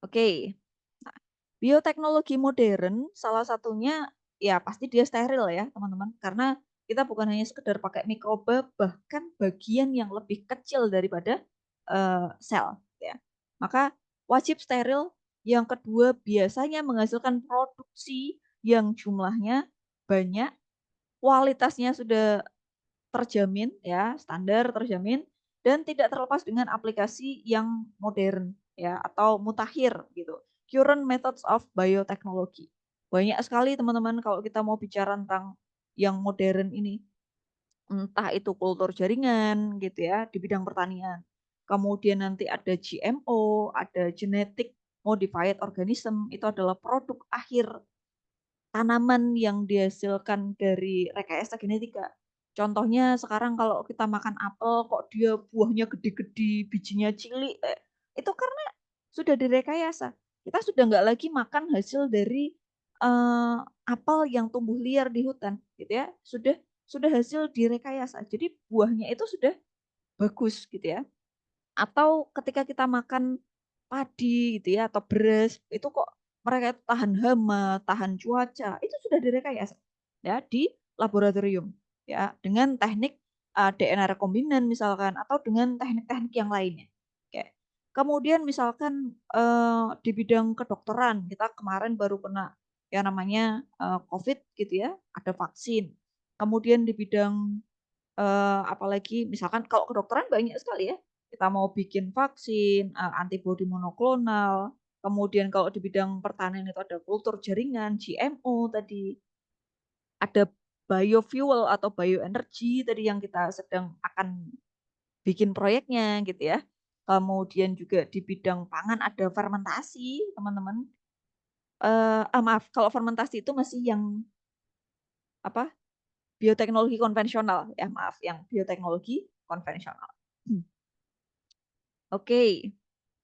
Oke. Nah, bioteknologi modern salah satunya ya pasti dia steril ya, teman-teman. Karena kita bukan hanya sekedar pakai mikroba, bahkan bagian yang lebih kecil daripada sel ya. Maka wajib steril. Yang kedua, biasanya menghasilkan produksi yang jumlahnya banyak, kualitasnya sudah terjamin ya, standar terjamin, dan tidak terlepas dengan aplikasi yang modern ya atau mutakhir gitu. Current methods of biotechnology. Banyak sekali teman-teman kalau kita mau bicara tentang yang modern ini. Entah itu kultur jaringan gitu ya di bidang pertanian. Kemudian nanti ada GMO, ada genetic modified organism, itu adalah produk akhir tanaman yang dihasilkan dari rekayasa genetika. Contohnya sekarang kalau kita makan apel kok dia buahnya gede-gede, bijinya cilik, itu karena sudah direkayasa. Kita sudah nggak lagi makan hasil dari apel yang tumbuh liar di hutan, gitu ya. Sudah hasil direkayasa. Jadi buahnya itu sudah bagus, gitu ya. Atau ketika kita makan padi gitu ya atau beras, itu kok mereka itu tahan hama, tahan cuaca, itu sudah direkayasa ya di laboratorium ya dengan teknik DNA rekombinan misalkan atau dengan teknik-teknik yang lainnya. Oke. Kemudian misalkan di bidang kedokteran, kita kemarin baru kena yang namanya COVID gitu ya, ada vaksin. Kemudian di bidang apalagi misalkan kalau kedokteran banyak sekali ya. Kita mau bikin vaksin, antibodi monoklonal, kemudian kalau di bidang pertanian itu ada kultur jaringan, GMO tadi, ada biofuel atau bioenergi tadi yang kita sedang akan bikin proyeknya gitu ya. Kemudian juga di bidang pangan ada fermentasi, teman-teman. Maaf, kalau fermentasi itu masih yang apa? Bioteknologi konvensional ya, maaf, yang bioteknologi konvensional. Oke.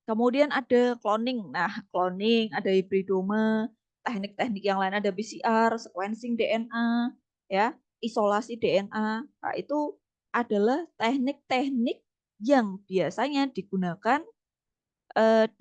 Kemudian ada cloning. Nah, cloning, ada hibridome, teknik-teknik yang lain ada PCR, sequencing DNA, ya, isolasi DNA. Nah, itu adalah teknik-teknik yang biasanya digunakan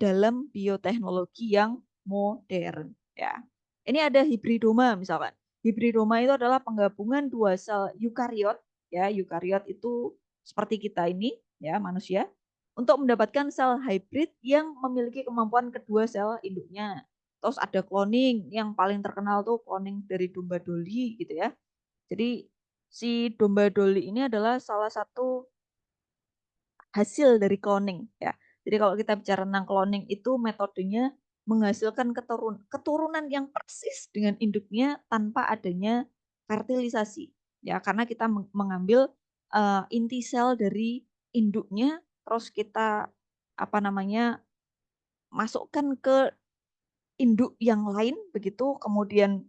dalam bioteknologi yang modern, ya. Ini ada hibridoma misalkan. Hibridoma itu adalah penggabungan dua sel eukariot, ya, eukariot itu seperti kita ini, ya, manusia, untuk mendapatkan sel hybrid yang memiliki kemampuan kedua sel induknya. Terus ada cloning, yang paling terkenal tuh cloning dari domba Dolly gitu ya. Jadi si domba Dolly ini adalah salah satu hasil dari cloning ya. Jadi kalau kita bicara tentang cloning itu metodenya menghasilkan keturunan yang persis dengan induknya tanpa adanya fertilisasi. Ya, karena kita mengambil inti sel dari induknya terus kita apa namanya masukkan ke induk yang lain begitu, kemudian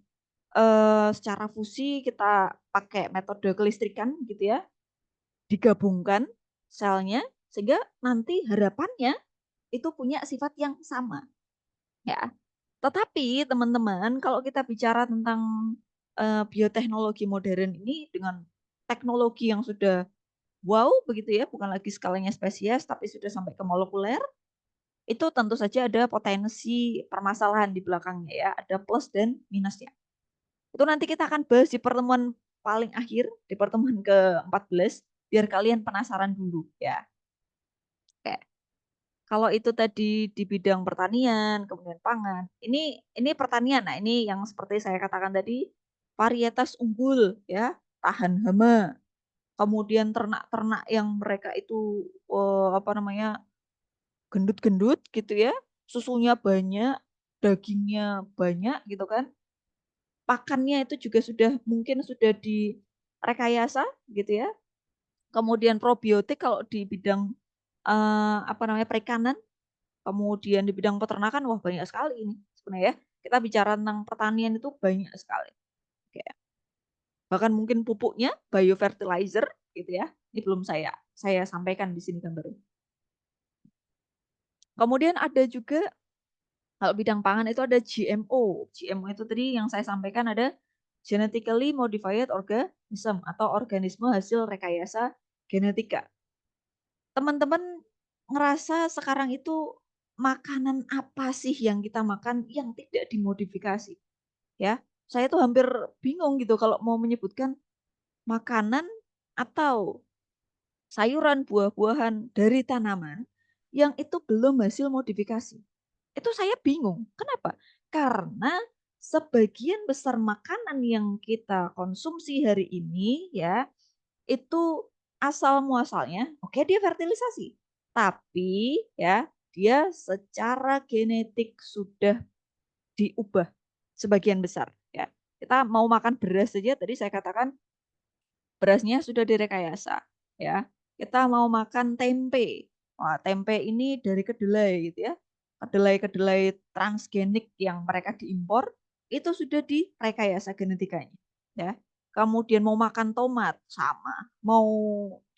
secara fusi kita pakai metode kelistrikan gitu ya, digabungkan selnya sehingga nanti harapannya itu punya sifat yang sama ya. Tetapi teman-teman kalau kita bicara tentang bioteknologi modern ini dengan teknologi yang sudah wow begitu ya, bukan lagi skalanya spesies tapi sudah sampai ke molekuler, itu tentu saja ada potensi permasalahan di belakangnya ya, ada plus dan minusnya. Itu nanti kita akan bahas di pertemuan paling akhir, di pertemuan ke-14, biar kalian penasaran dulu ya. Oke. Kalau itu tadi di bidang pertanian, kemudian pangan. Ini pertanian. Nah, ini yang seperti saya katakan tadi, varietas unggul ya, tahan hama. Kemudian ternak-ternak yang mereka itu apa namanya? Gendut-gendut gitu ya. Susunya banyak, dagingnya banyak gitu kan. Pakannya itu juga mungkin sudah direkayasa gitu ya. Kemudian probiotik kalau di bidang apa namanya perikanan, kemudian di bidang peternakan wah banyak sekali ini sebenarnya ya. Kita bicara tentang pertanian itu banyak sekali. Oke. Bahkan mungkin pupuknya biofertilizer gitu ya. Ini belum saya sampaikan di sini gambarnya. Kemudian ada juga kalau bidang pangan itu ada GMO. GMO itu tadi yang saya sampaikan ada genetically modified organism atau organisme hasil rekayasa genetika. Teman-teman ngerasa sekarang itu makanan apa sih yang kita makan yang tidak dimodifikasi? Ya, saya tuh hampir bingung gitu kalau mau menyebutkan makanan atau sayuran, buah-buahan dari tanaman yang itu belum hasil modifikasi. Itu saya bingung. Kenapa? Karena sebagian besar makanan yang kita konsumsi hari ini ya, itu asal muasalnya, oke dia fertilisasi. Tapi ya, dia secara genetik sudah diubah sebagian besar ya. Kita mau makan beras saja tadi saya katakan berasnya sudah direkayasa ya. Kita mau makan tempe. Wah, tempe ini dari kedelai gitu ya. Kedelai-kedelai transgenik yang mereka diimpor itu sudah direkayasa genetikanya ya. Kemudian mau makan tomat sama. Mau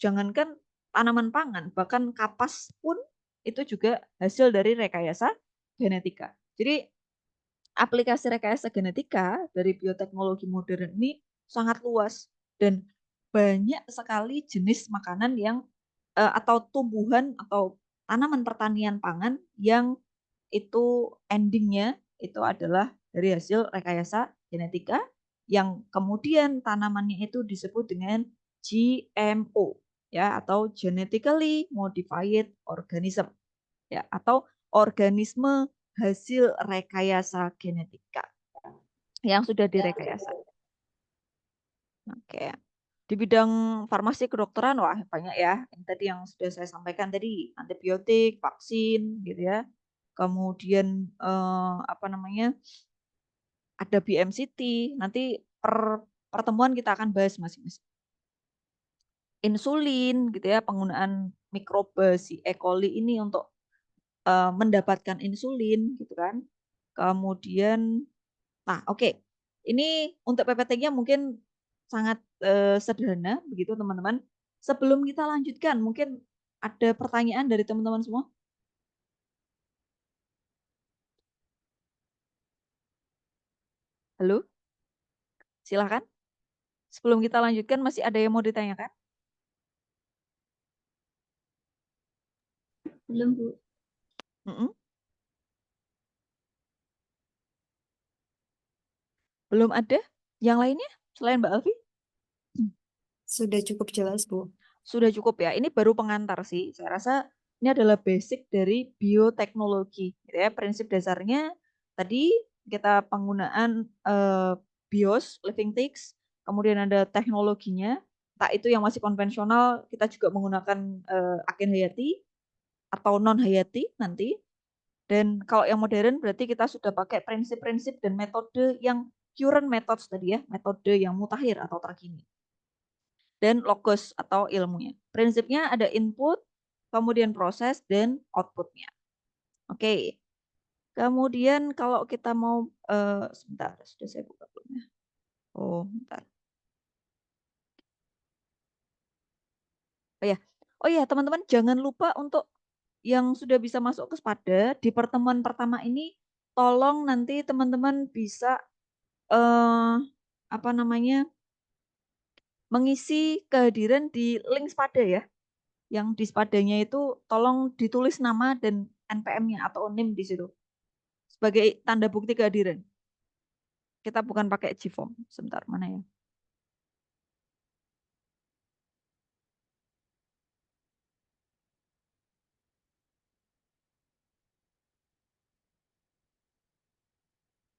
jangankan tanaman pangan, bahkan kapas pun itu juga hasil dari rekayasa genetika. Jadi aplikasi rekayasa genetika dari bioteknologi modern ini sangat luas dan banyak sekali jenis makanan yang atau tumbuhan atau tanaman pertanian pangan yang itu endingnya itu adalah dari hasil rekayasa genetika yang kemudian tanamannya itu disebut dengan GMO ya atau genetically modified organism ya atau organisme hasil rekayasa genetika yang sudah direkayasa. Oke. Di bidang farmasi kedokteran wah banyak ya. Yang tadi yang sudah saya sampaikan tadi, antibiotik, vaksin gitu ya. Kemudian apa namanya? Ada BMCT. Nanti pertemuan kita akan bahas masing-masing. Insulin gitu ya, penggunaan mikroba si E. coli ini untuk mendapatkan insulin gitu kan. Kemudian nah, oke. Ini untuk PPT-nya mungkin sangat sederhana begitu teman-teman. Sebelum kita lanjutkan, mungkin ada pertanyaan dari teman-teman semua? Halo? Silahkan. Sebelum kita lanjutkan, masih ada yang mau ditanyakan? Belum, Bu. Belum ada? Yang lainnya selain Mbak Alfi? Sudah cukup jelas, Bu. Sudah cukup ya. Ini baru pengantar sih. Saya rasa ini adalah basic dari bioteknologi. Gitu ya. Prinsip dasarnya tadi kita penggunaan BIOS, living things, kemudian ada teknologinya. Tak itu yang masih konvensional, kita juga menggunakan agen hayati atau non hayati nanti. Dan kalau yang modern berarti kita sudah pakai prinsip-prinsip dan metode yang current methods tadi ya, metode yang mutakhir atau terkini. Dan logos atau ilmunya. Prinsipnya ada input, kemudian proses, dan outputnya. Oke. Kemudian kalau kita mau, sebentar, sudah saya buka belum ya? Oh, bentar. Oh ya, teman-teman jangan lupa untuk yang sudah bisa masuk ke Spada, di pertemuan pertama ini, tolong nanti teman-teman bisa, mengisi kehadiran di link Spada ya. Yang di Spadanya itu tolong ditulis nama dan NPM-nya atau NIM di situ. Sebagai tanda bukti kehadiran. Kita bukan pakai Gform. Sebentar, mana ya?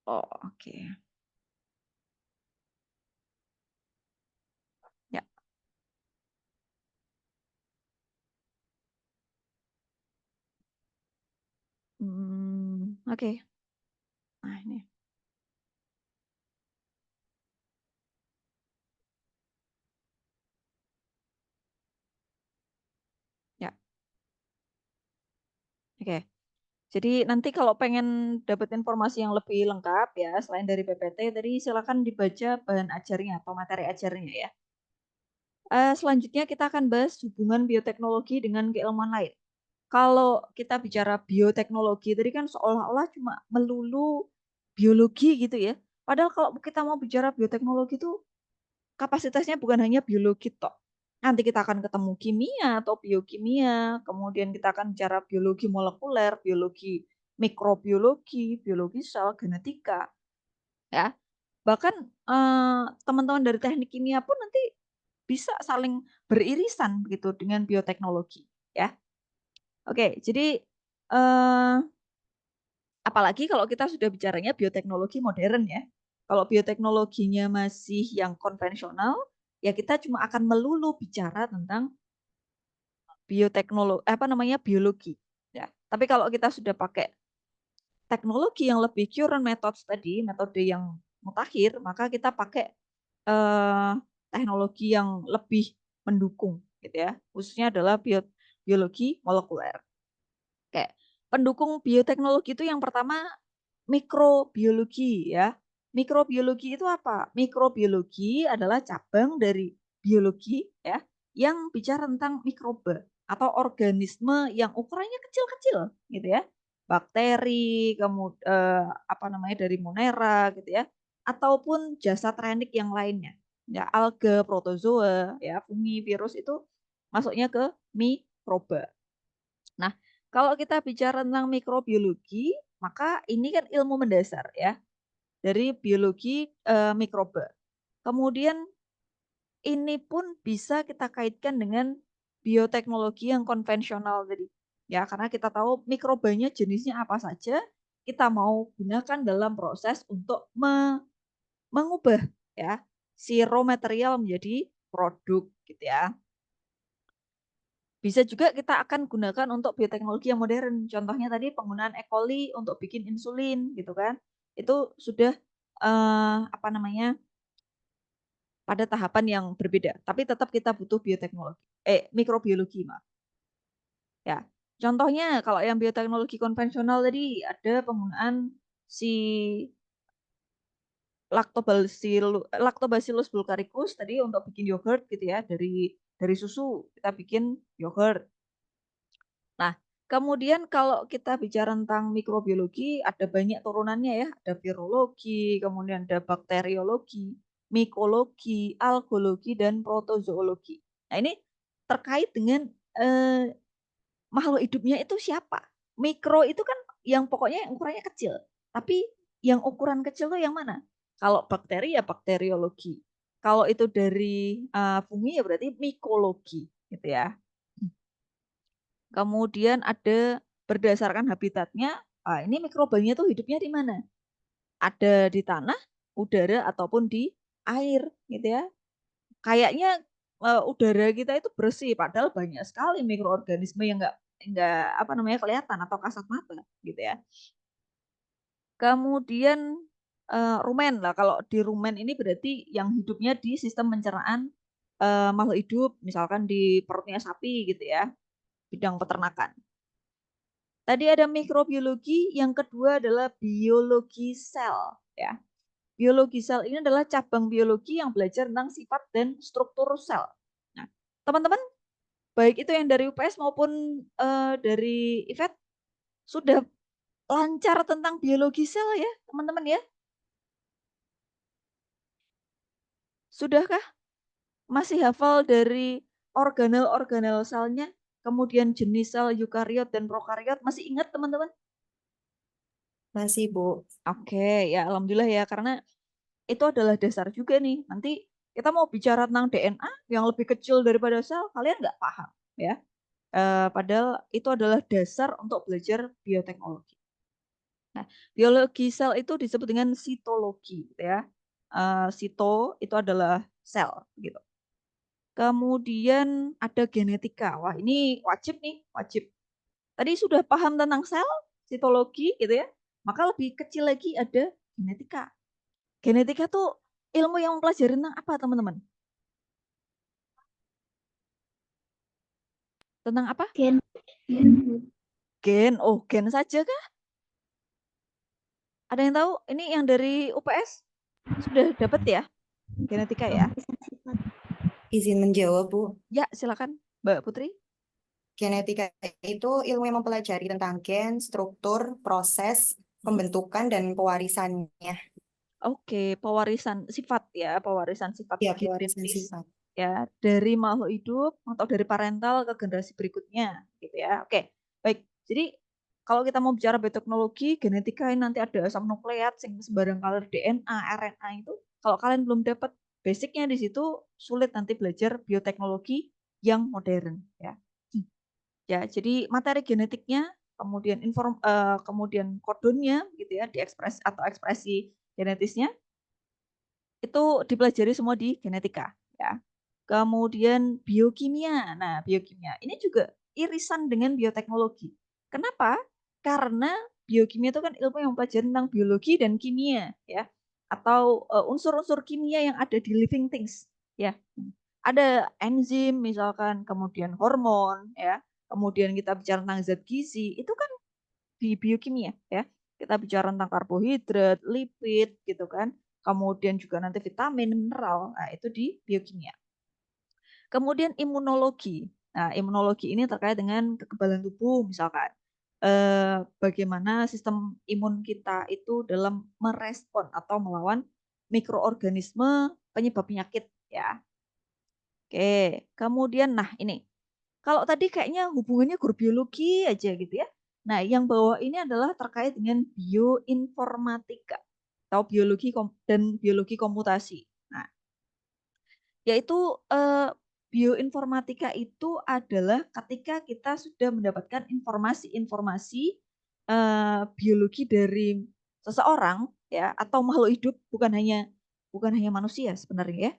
Oh, oke. Ya. Oke. Nah, ini. Ya. Oke. Jadi nanti kalau pengen dapat informasi yang lebih lengkap ya, selain dari PPT tadi silakan dibaca bahan ajarnya atau materi ajarnya ya. Selanjutnya kita akan bahas hubungan bioteknologi dengan keilmuan lain. Kalau kita bicara bioteknologi tadi kan seolah-olah cuma melulu biologi gitu ya. Padahal kalau kita mau bicara bioteknologi itu kapasitasnya bukan hanya biologi toh. Nanti kita akan ketemu kimia atau biokimia, kemudian kita akan bicara biologi molekuler, biologi mikrobiologi, biologi sel, genetika. Ya. Bahkan teman-teman dari teknik kimia pun nanti bisa saling beririsan begitu dengan bioteknologi, ya. Oke, jadi apalagi kalau kita sudah bicaranya bioteknologi modern ya. Kalau bioteknologinya masih yang konvensional, ya kita cuma akan melulu bicara tentang biologi, ya. Tapi kalau kita sudah pakai teknologi yang lebih current methods tadi, metode yang mutakhir, maka kita pakai teknologi yang lebih mendukung gitu ya. Khususnya adalah biologi molekuler. Kayak pendukung bioteknologi itu yang pertama mikrobiologi ya. Mikrobiologi itu apa? Mikrobiologi adalah cabang dari biologi ya yang bicara tentang mikroba atau organisme yang ukurannya kecil-kecil gitu ya. Bakteri, kemudian dari Monera gitu ya, ataupun jasad renik yang lainnya. Ya, alga, protozoa, ya, fungi, virus itu masuknya ke mikroba. Nah, kalau kita bicara tentang mikrobiologi, maka ini kan ilmu mendasar ya dari biologi mikroba. Kemudian ini pun bisa kita kaitkan dengan bioteknologi yang konvensional tadi. Ya, karena kita tahu mikrobanya jenisnya apa saja, kita mau gunakan dalam proses untuk mengubah ya si raw material menjadi produk gitu ya. Bisa juga kita akan gunakan untuk bioteknologi yang modern. Contohnya tadi penggunaan E. coli untuk bikin insulin gitu kan. Itu sudah pada tahapan yang berbeda, tapi tetap kita butuh mikrobiologi, maaf. Ya. Contohnya kalau yang bioteknologi konvensional tadi ada penggunaan si Lactobacillus bulgaricus tadi untuk bikin yogurt gitu ya, dari susu kita bikin yogurt. Nah, kemudian kalau kita bicara tentang mikrobiologi ada banyak turunannya ya, ada virologi, kemudian ada bakteriologi, mikologi, algologi, dan protozoologi. Nah, ini terkait dengan makhluk hidupnya itu siapa. Mikro itu kan yang pokoknya yang ukurannya kecil. Tapi yang ukuran kecil itu yang mana? Kalau bakteri ya bakteriologi. Kalau itu dari fungi ya berarti mikologi, gitu ya. Kemudian ada berdasarkan habitatnya, ini mikrobanya tuh hidupnya di mana? Ada di tanah, udara, ataupun di air, gitu ya. Kayaknya udara kita itu bersih, padahal banyak sekali mikroorganisme yang nggak kelihatan atau kasat mata, gitu ya. Kemudian rumen lah, kalau di rumen ini berarti yang hidupnya di sistem pencernaan makhluk hidup, misalkan di perutnya sapi gitu ya, bidang peternakan. Tadi ada mikrobiologi, yang kedua adalah biologi sel ya. Biologi sel ini adalah cabang biologi yang belajar tentang sifat dan struktur sel. Nah, teman-teman, baik itu yang dari UPS maupun dari IFET sudah lancar tentang biologi sel ya, teman-teman ya? Sudahkah? Masih hafal dari organel-organel selnya, kemudian jenis sel eukariot dan prokariot, masih ingat teman-teman? Masih, Bu. Oke, ya alhamdulillah ya, karena itu adalah dasar juga nih. Nanti kita mau bicara tentang DNA yang lebih kecil daripada sel, kalian nggak paham ya. Padahal itu adalah dasar untuk belajar bioteknologi. Nah, biologi sel itu disebut dengan sitologi, gitu ya. Sito itu adalah sel, gitu. Kemudian ada genetika. Wah, ini wajib nih, wajib. Tadi sudah paham tentang sel, sitologi gitu ya. Maka lebih kecil lagi ada genetika. Genetika tuh ilmu yang mempelajari tentang apa, teman-teman? Tentang apa? Gen. Gen. Oh, gen saja kah? Ada yang tahu? Ini yang dari UPS sudah dapat ya? Genetika ya? Izin menjawab, Bu. Ya, silakan, Mbak Putri. Genetika itu ilmu yang mempelajari tentang gen, struktur, proses, pembentukan, dan pewarisannya. Oke, pewarisan sifat ya, pewarisan sifat Ya, pewarisan genetis sifat. ya dari makhluk hidup atau dari parental ke generasi berikutnya, gitu ya. Oke, baik. Jadi kalau kita mau bicara bioteknologi, genetika ini nanti ada asam nukleat, sembarang kali DNA, RNA itu. Kalau kalian belum dapat basicnya di situ, sulit nanti belajar bioteknologi yang modern, ya. Ya, jadi materi genetiknya, kemudian kemudian kodonnya, gitu ya, diekspres atau ekspresi genetisnya itu dipelajari semua di genetika, ya. Kemudian biokimia. Nah, biokimia ini juga irisan dengan bioteknologi. Kenapa? Karena biokimia itu kan ilmu yang mempelajari tentang biologi dan kimia, ya. Atau unsur-unsur kimia yang ada di living things, ya. Ada enzim misalkan, kemudian hormon, ya. Kemudian kita bicara tentang zat gizi, itu kan di biokimia, ya. Kita bicara tentang karbohidrat, lipid, gitu kan. Kemudian juga nanti vitamin, mineral, nah itu di biokimia. Kemudian imunologi. Nah, imunologi ini terkait dengan kekebalan tubuh misalkan. Bagaimana sistem imun kita itu dalam merespon atau melawan mikroorganisme penyebab penyakit ya. Oke, kemudian nah ini. Kalau tadi kayaknya hubungannya guru biologi aja gitu ya. Nah, yang bawah ini adalah terkait dengan bioinformatika atau biologi dan biologi komputasi. Nah, yaitu bioinformatika itu adalah ketika kita sudah mendapatkan informasi-informasi biologi dari seseorang ya atau makhluk hidup, bukan hanya manusia sebenarnya ya,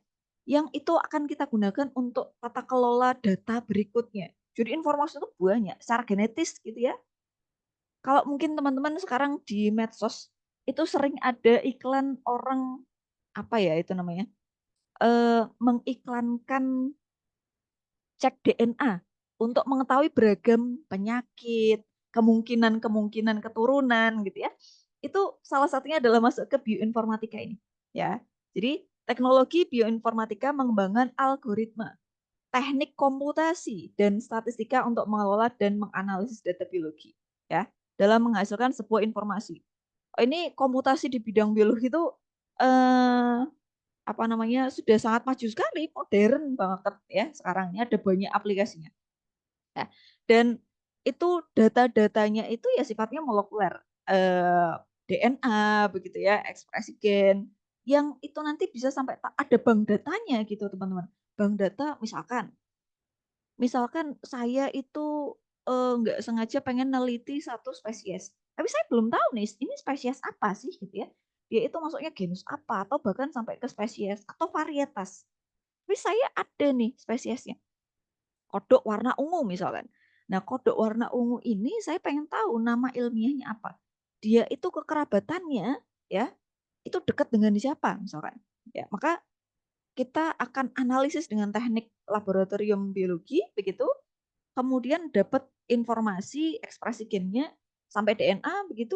yang itu akan kita gunakan untuk tata kelola data berikutnya. Jadi informasi itu banyak secara genetis gitu ya. Kalau mungkin teman-teman sekarang di medsos itu sering ada iklan orang apa ya itu namanya? Mengiklankan cek DNA untuk mengetahui beragam penyakit, kemungkinan-kemungkinan keturunan gitu ya. Itu salah satunya adalah masuk ke bioinformatika ini, ya. Jadi teknologi bioinformatika mengembangkan algoritma, teknik komputasi dan statistika untuk mengelola dan menganalisis data biologi, ya, dalam menghasilkan sebuah informasi. Oh, ini komputasi di bidang biologi itu sudah sangat maju sekali, modern banget ya sekarang ini ada banyak aplikasinya. Ya, dan itu data-datanya itu ya sifatnya molekuler, DNA begitu ya, ekspresi gen, yang itu nanti bisa sampai ada bank datanya gitu teman-teman. Bank data misalkan saya itu nggak sengaja pengen neliti satu spesies, tapi saya belum tahu nih ini spesies apa sih gitu ya. Dia itu masuknya genus apa atau bahkan sampai ke spesies atau varietas. Tapi saya ada nih spesiesnya. Kodok warna ungu misalkan. Nah, kodok warna ungu ini saya pengen tahu nama ilmiahnya apa. Dia itu kekerabatannya ya, itu dekat dengan siapa misalkan. Ya, maka kita akan analisis dengan teknik laboratorium biologi begitu. Kemudian dapat informasi ekspresi gennya sampai DNA begitu.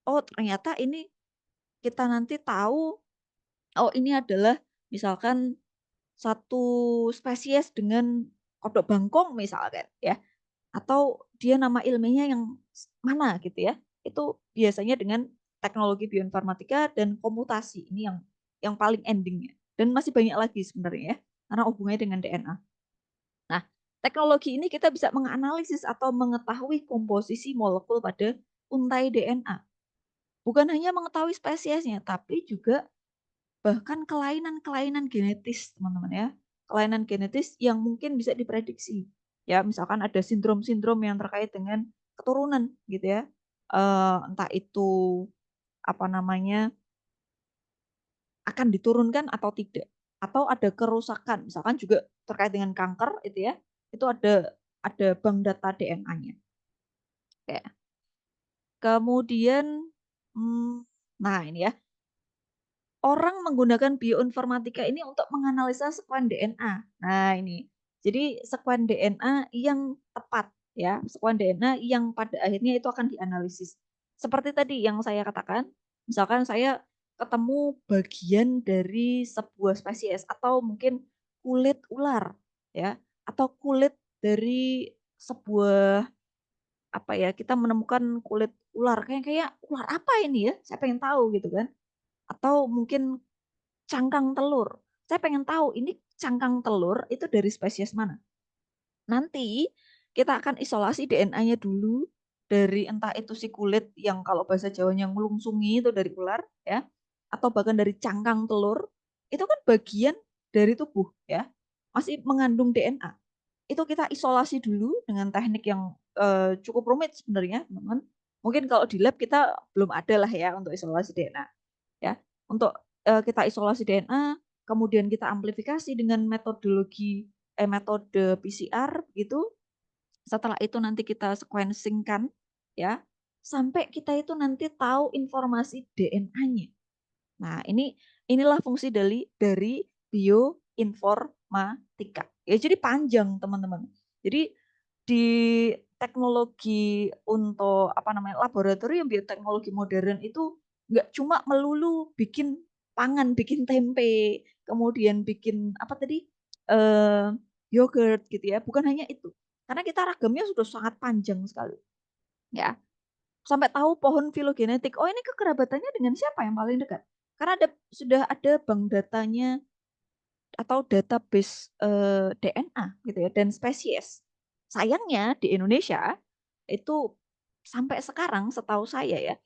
Oh, ternyata ini kita nanti tahu oh ini adalah misalkan satu spesies dengan kodok bangkong misalkan ya. Atau dia nama ilmiahnya yang mana gitu ya. Itu biasanya dengan teknologi bioinformatika dan komputasi. Ini yang paling endingnya. Dan masih banyak lagi sebenarnya ya. Karena hubungannya dengan DNA. Nah, teknologi ini kita bisa menganalisis atau mengetahui komposisi molekul pada untai DNA. Bukan hanya mengetahui spesiesnya, tapi juga bahkan kelainan-kelainan genetis, teman-teman ya. Kelainan genetis yang mungkin bisa diprediksi. Ya, misalkan ada sindrom-sindrom yang terkait dengan keturunan gitu ya. Entah itu apa namanya akan diturunkan atau tidak. Atau ada kerusakan, misalkan juga terkait dengan kanker itu ya. Itu ada bank data DNA-nya. Oke. Kemudian nah ini ya. Orang menggunakan bioinformatika ini untuk menganalisa sekuen DNA. Nah, ini. Jadi sekuen DNA yang tepat ya, sekuen DNA yang pada akhirnya itu akan dianalisis. Seperti tadi yang saya katakan, misalkan saya ketemu bagian dari sebuah spesies atau mungkin kulit ular ya, atau kulit dari sebuah apa ya, kita menemukan kulit ular kayak ular apa ini ya? Saya pengen tahu gitu kan. Atau mungkin cangkang telur. Saya pengen tahu ini cangkang telur itu dari spesies mana. Nanti kita akan isolasi DNA-nya dulu dari entah itu si kulit yang kalau bahasa Jawanya ngelungsungi itu dari ular ya, atau bahkan dari cangkang telur. Itu kan bagian dari tubuh ya. Masih mengandung DNA. Itu kita isolasi dulu dengan teknik yang cukup rumit sebenarnya, teman-teman. Mungkin kalau di lab kita belum ada lah ya untuk isolasi DNA. Ya, untuk kita isolasi DNA, kemudian kita amplifikasi dengan metode PCR gitu. Setelah itu nanti kita sequencing-kan ya, sampai kita itu nanti tahu informasi DNA-nya. Nah, inilah fungsi dari bioinformatika. Ya, jadi panjang, teman-teman. Jadi di teknologi untuk laboratorium bioteknologi modern itu nggak cuma melulu bikin pangan, bikin tempe, kemudian bikin yogurt gitu ya. Bukan hanya itu. Karena kita ragamnya sudah sangat panjang sekali. Ya. Sampai tahu pohon filogenetik. Oh, ini kekerabatannya dengan siapa yang paling dekat? Karena sudah ada bank datanya atau database DNA gitu ya dan spesies. Sayangnya di Indonesia itu sampai sekarang setahu saya ya,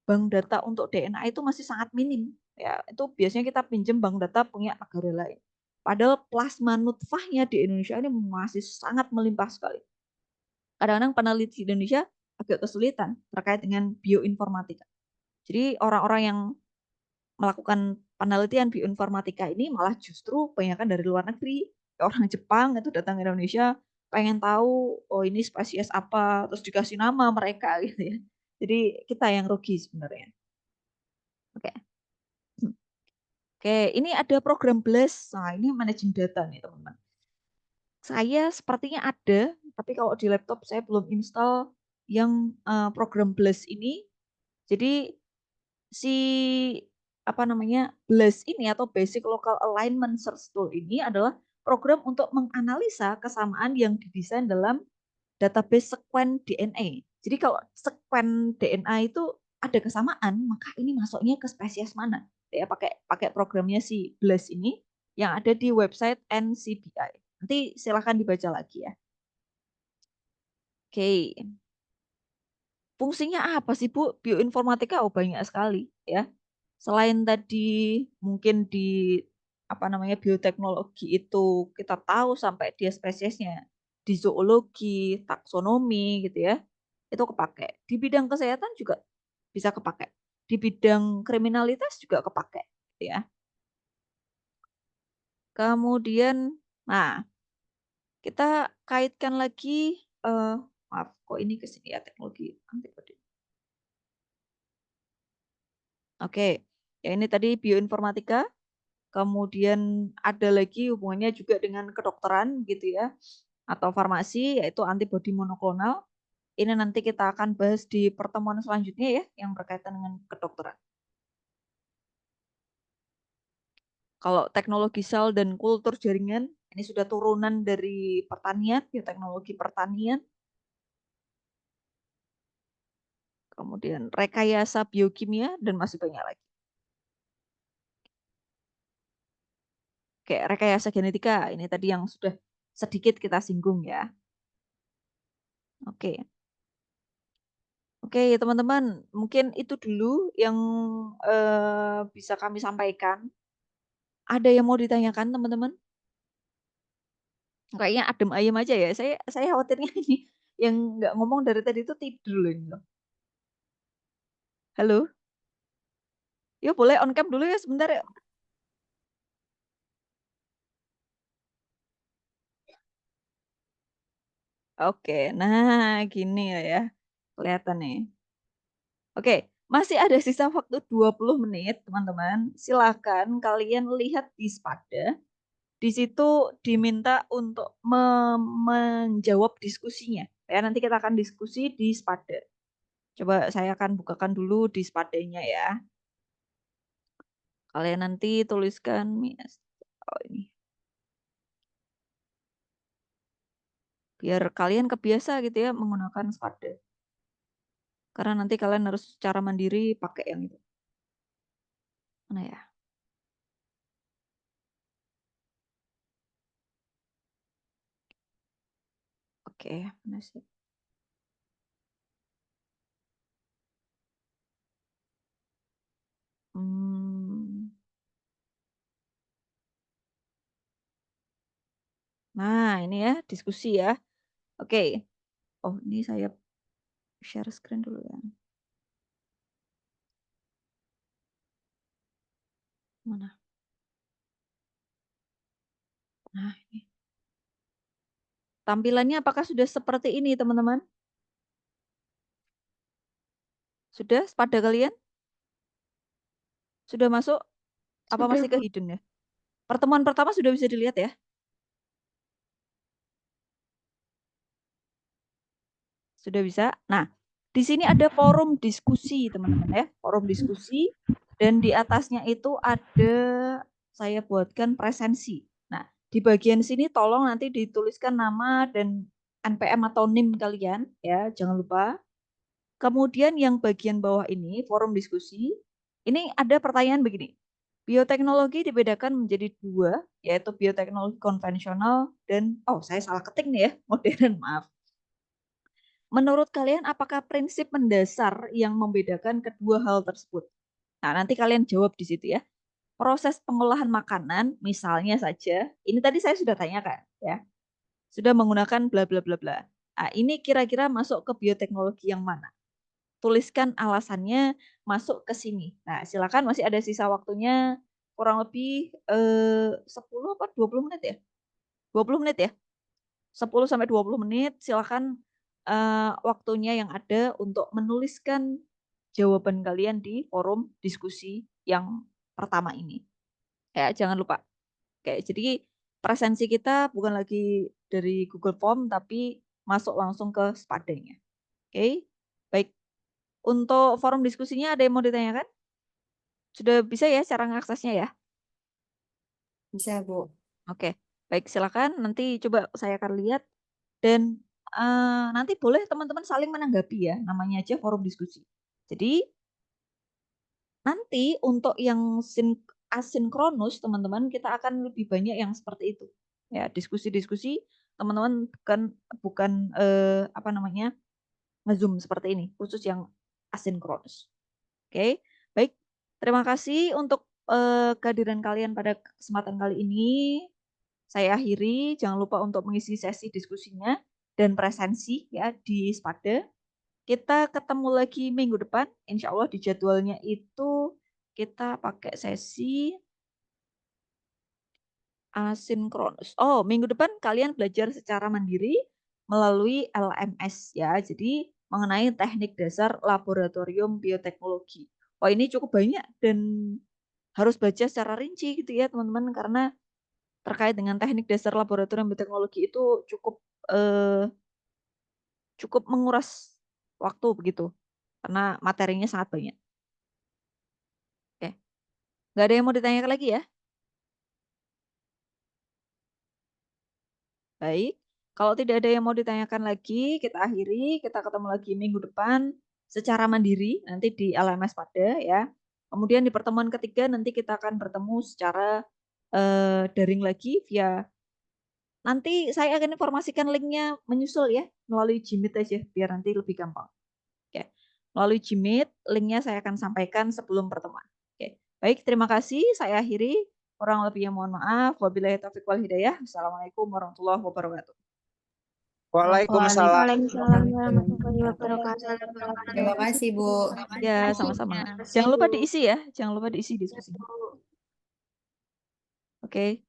bank data untuk DNA itu masih sangat minim ya. Itu biasanya kita pinjam bank data punya negara lain. Padahal plasma nutfahnya di Indonesia ini masih sangat melimpah sekali. Kadang-kadang peneliti di Indonesia agak kesulitan terkait dengan bioinformatika. Jadi orang-orang yang melakukan penelitian bioinformatika ini malah justru kebanyakan dari luar negeri. Orang Jepang itu datang ke Indonesia pengen tahu oh ini spesies apa, terus dikasih nama mereka gitu ya. Jadi kita yang rugi sebenarnya. Oke. Oke, ini ada program BLAST. Nah, ini managing data nih, teman-teman. Saya sepertinya ada, tapi kalau di laptop saya belum install yang program BLAST ini. Jadi si BLAST ini atau Basic Local Alignment Search Tool ini adalah program untuk menganalisa kesamaan yang didesain dalam database sekuen DNA. Jadi kalau sekuen DNA itu ada kesamaan, maka ini masuknya ke spesies mana? Ya, pakai programnya si BLAST ini yang ada di website NCBI. Nanti silakan dibaca lagi ya. Oke. Fungsinya apa sih Bu? Bioinformatika banyak sekali ya. Selain tadi mungkin di bioteknologi itu kita tahu sampai dia spesiesnya, di zoologi, taksonomi gitu ya, itu kepake. Di bidang kesehatan juga bisa kepake. Di bidang kriminalitas juga kepake, gitu ya. Kemudian, nah kita kaitkan lagi, maaf kok ini ke sini ya teknologi antibody. Oke, ya ini tadi bioinformatika. Kemudian ada lagi hubungannya juga dengan kedokteran gitu ya, atau farmasi yaitu antibodi monoklonal. Ini nanti kita akan bahas di pertemuan selanjutnya ya, yang berkaitan dengan kedokteran. Kalau teknologi sel dan kultur jaringan, ini sudah turunan dari pertanian, bioteknologi pertanian. Kemudian rekayasa biokimia dan masih banyak lagi. Kayak rekayasa genetika, ini tadi yang sudah sedikit kita singgung ya. Oke. Oke, teman-teman, mungkin itu dulu yang bisa kami sampaikan. Ada yang mau ditanyakan, teman-teman? Kayaknya adem ayem aja ya. Saya khawatirnya ini yang nggak ngomong dari tadi itu tidur loh ini loh. Halo? Yuk boleh on cam dulu ya sebentar ya. Oke, nah gini ya. Kelihatan nih. Oke, masih ada sisa waktu 20 menit, teman-teman. Silakan kalian lihat di Spada. Di situ diminta untuk menjawab diskusinya. Ya, nanti kita akan diskusi di Spada. Coba saya akan bukakan dulu di Spadanya ya. Kalian nanti tuliskan ini. Biar kalian kebiasa gitu ya menggunakan Spada. Karena nanti kalian harus secara mandiri pakai yang itu. Mana ya? Oke, mana sih? Nah, ini ya diskusi ya. Oke. Oh, ini saya share screen dulu ya. Mana? Nah, ini. Tampilannya apakah sudah seperti ini, teman-teman? Sudah Spada kalian? Sudah masuk? Apa masih ke hidden ya? Pertemuan pertama sudah bisa dilihat ya? Sudah bisa? Nah, di sini ada forum diskusi, teman-teman ya. Forum diskusi. Dan di atasnya itu ada saya buatkan presensi. Nah, di bagian sini tolong nanti dituliskan nama dan NPM atau NIM kalian ya, jangan lupa. Kemudian yang bagian bawah ini forum diskusi. Ini ada pertanyaan begini. Bioteknologi dibedakan menjadi dua, yaitu bioteknologi konvensional dan saya salah ketik nih ya, modern, maaf. Menurut kalian apakah prinsip mendasar yang membedakan kedua hal tersebut? Nah, nanti kalian jawab di situ ya. Proses pengolahan makanan, misalnya saja, ini tadi saya sudah tanyakan ya. Sudah menggunakan bla bla bla bla. Nah, ini kira-kira masuk ke bioteknologi yang mana? Tuliskan alasannya masuk ke sini. Nah, silakan masih ada sisa waktunya kurang lebih 10 apa 20 menit ya? 20 menit ya? 10 sampai 20 menit silakan waktunya yang ada untuk menuliskan jawaban kalian di forum diskusi yang pertama ini. Ya, jangan lupa. Oke, jadi presensi kita bukan lagi dari Google Form tapi masuk langsung ke Spadanya. Oke. Baik. Untuk forum diskusinya ada yang mau ditanyakan? Sudah bisa ya cara mengaksesnya ya? Bisa, Bu. Oke. Baik, silakan nanti coba saya akan lihat dan nanti boleh teman-teman saling menanggapi ya, namanya aja forum diskusi. Jadi nanti untuk yang asinkronus teman-teman kita akan lebih banyak yang seperti itu. Ya, diskusi-diskusi teman-teman bukan nge-Zoom seperti ini, khusus yang asinkronus. Oke. Baik, Terima kasih untuk kehadiran kalian pada kesempatan kali ini. Saya akhiri, jangan lupa untuk mengisi sesi diskusinya dan presensi ya di SPADA. Kita ketemu lagi minggu depan, insya Allah di jadwalnya itu kita pakai sesi asinkronus. Oh, minggu depan kalian belajar secara mandiri melalui LMS ya. Jadi mengenai teknik dasar laboratorium bioteknologi. Oh, ini cukup banyak dan harus baca secara rinci gitu ya teman-teman, karena terkait dengan teknik dasar laboratorium bioteknologi itu cukup menguras waktu begitu, karena materinya sangat banyak. Oke, nggak ada yang mau ditanyakan lagi ya? Baik, kalau tidak ada yang mau ditanyakan lagi, kita akhiri. Kita ketemu lagi minggu depan secara mandiri nanti di LMS pada ya. Kemudian di pertemuan ketiga nanti kita akan bertemu secara daring lagi via, nanti saya akan informasikan linknya menyusul ya melalui Gmeet aja biar nanti lebih gampang. Oke, melalui Gmeet linknya saya akan sampaikan sebelum pertemuan. Oke, baik, terima kasih. Saya akhiri. Kurang lebihnya mohon maaf. Wabillahi taufiq wal hidayah. Assalamualaikum warahmatullahi wabarakatuh. Waalaikumsalam. Waalaikumsalam warahmatullahi wabarakatuh. Terima kasih, Bu. Ya, sama-sama. Jangan lupa diisi ya. Jangan lupa diisi diskusinya. Oke.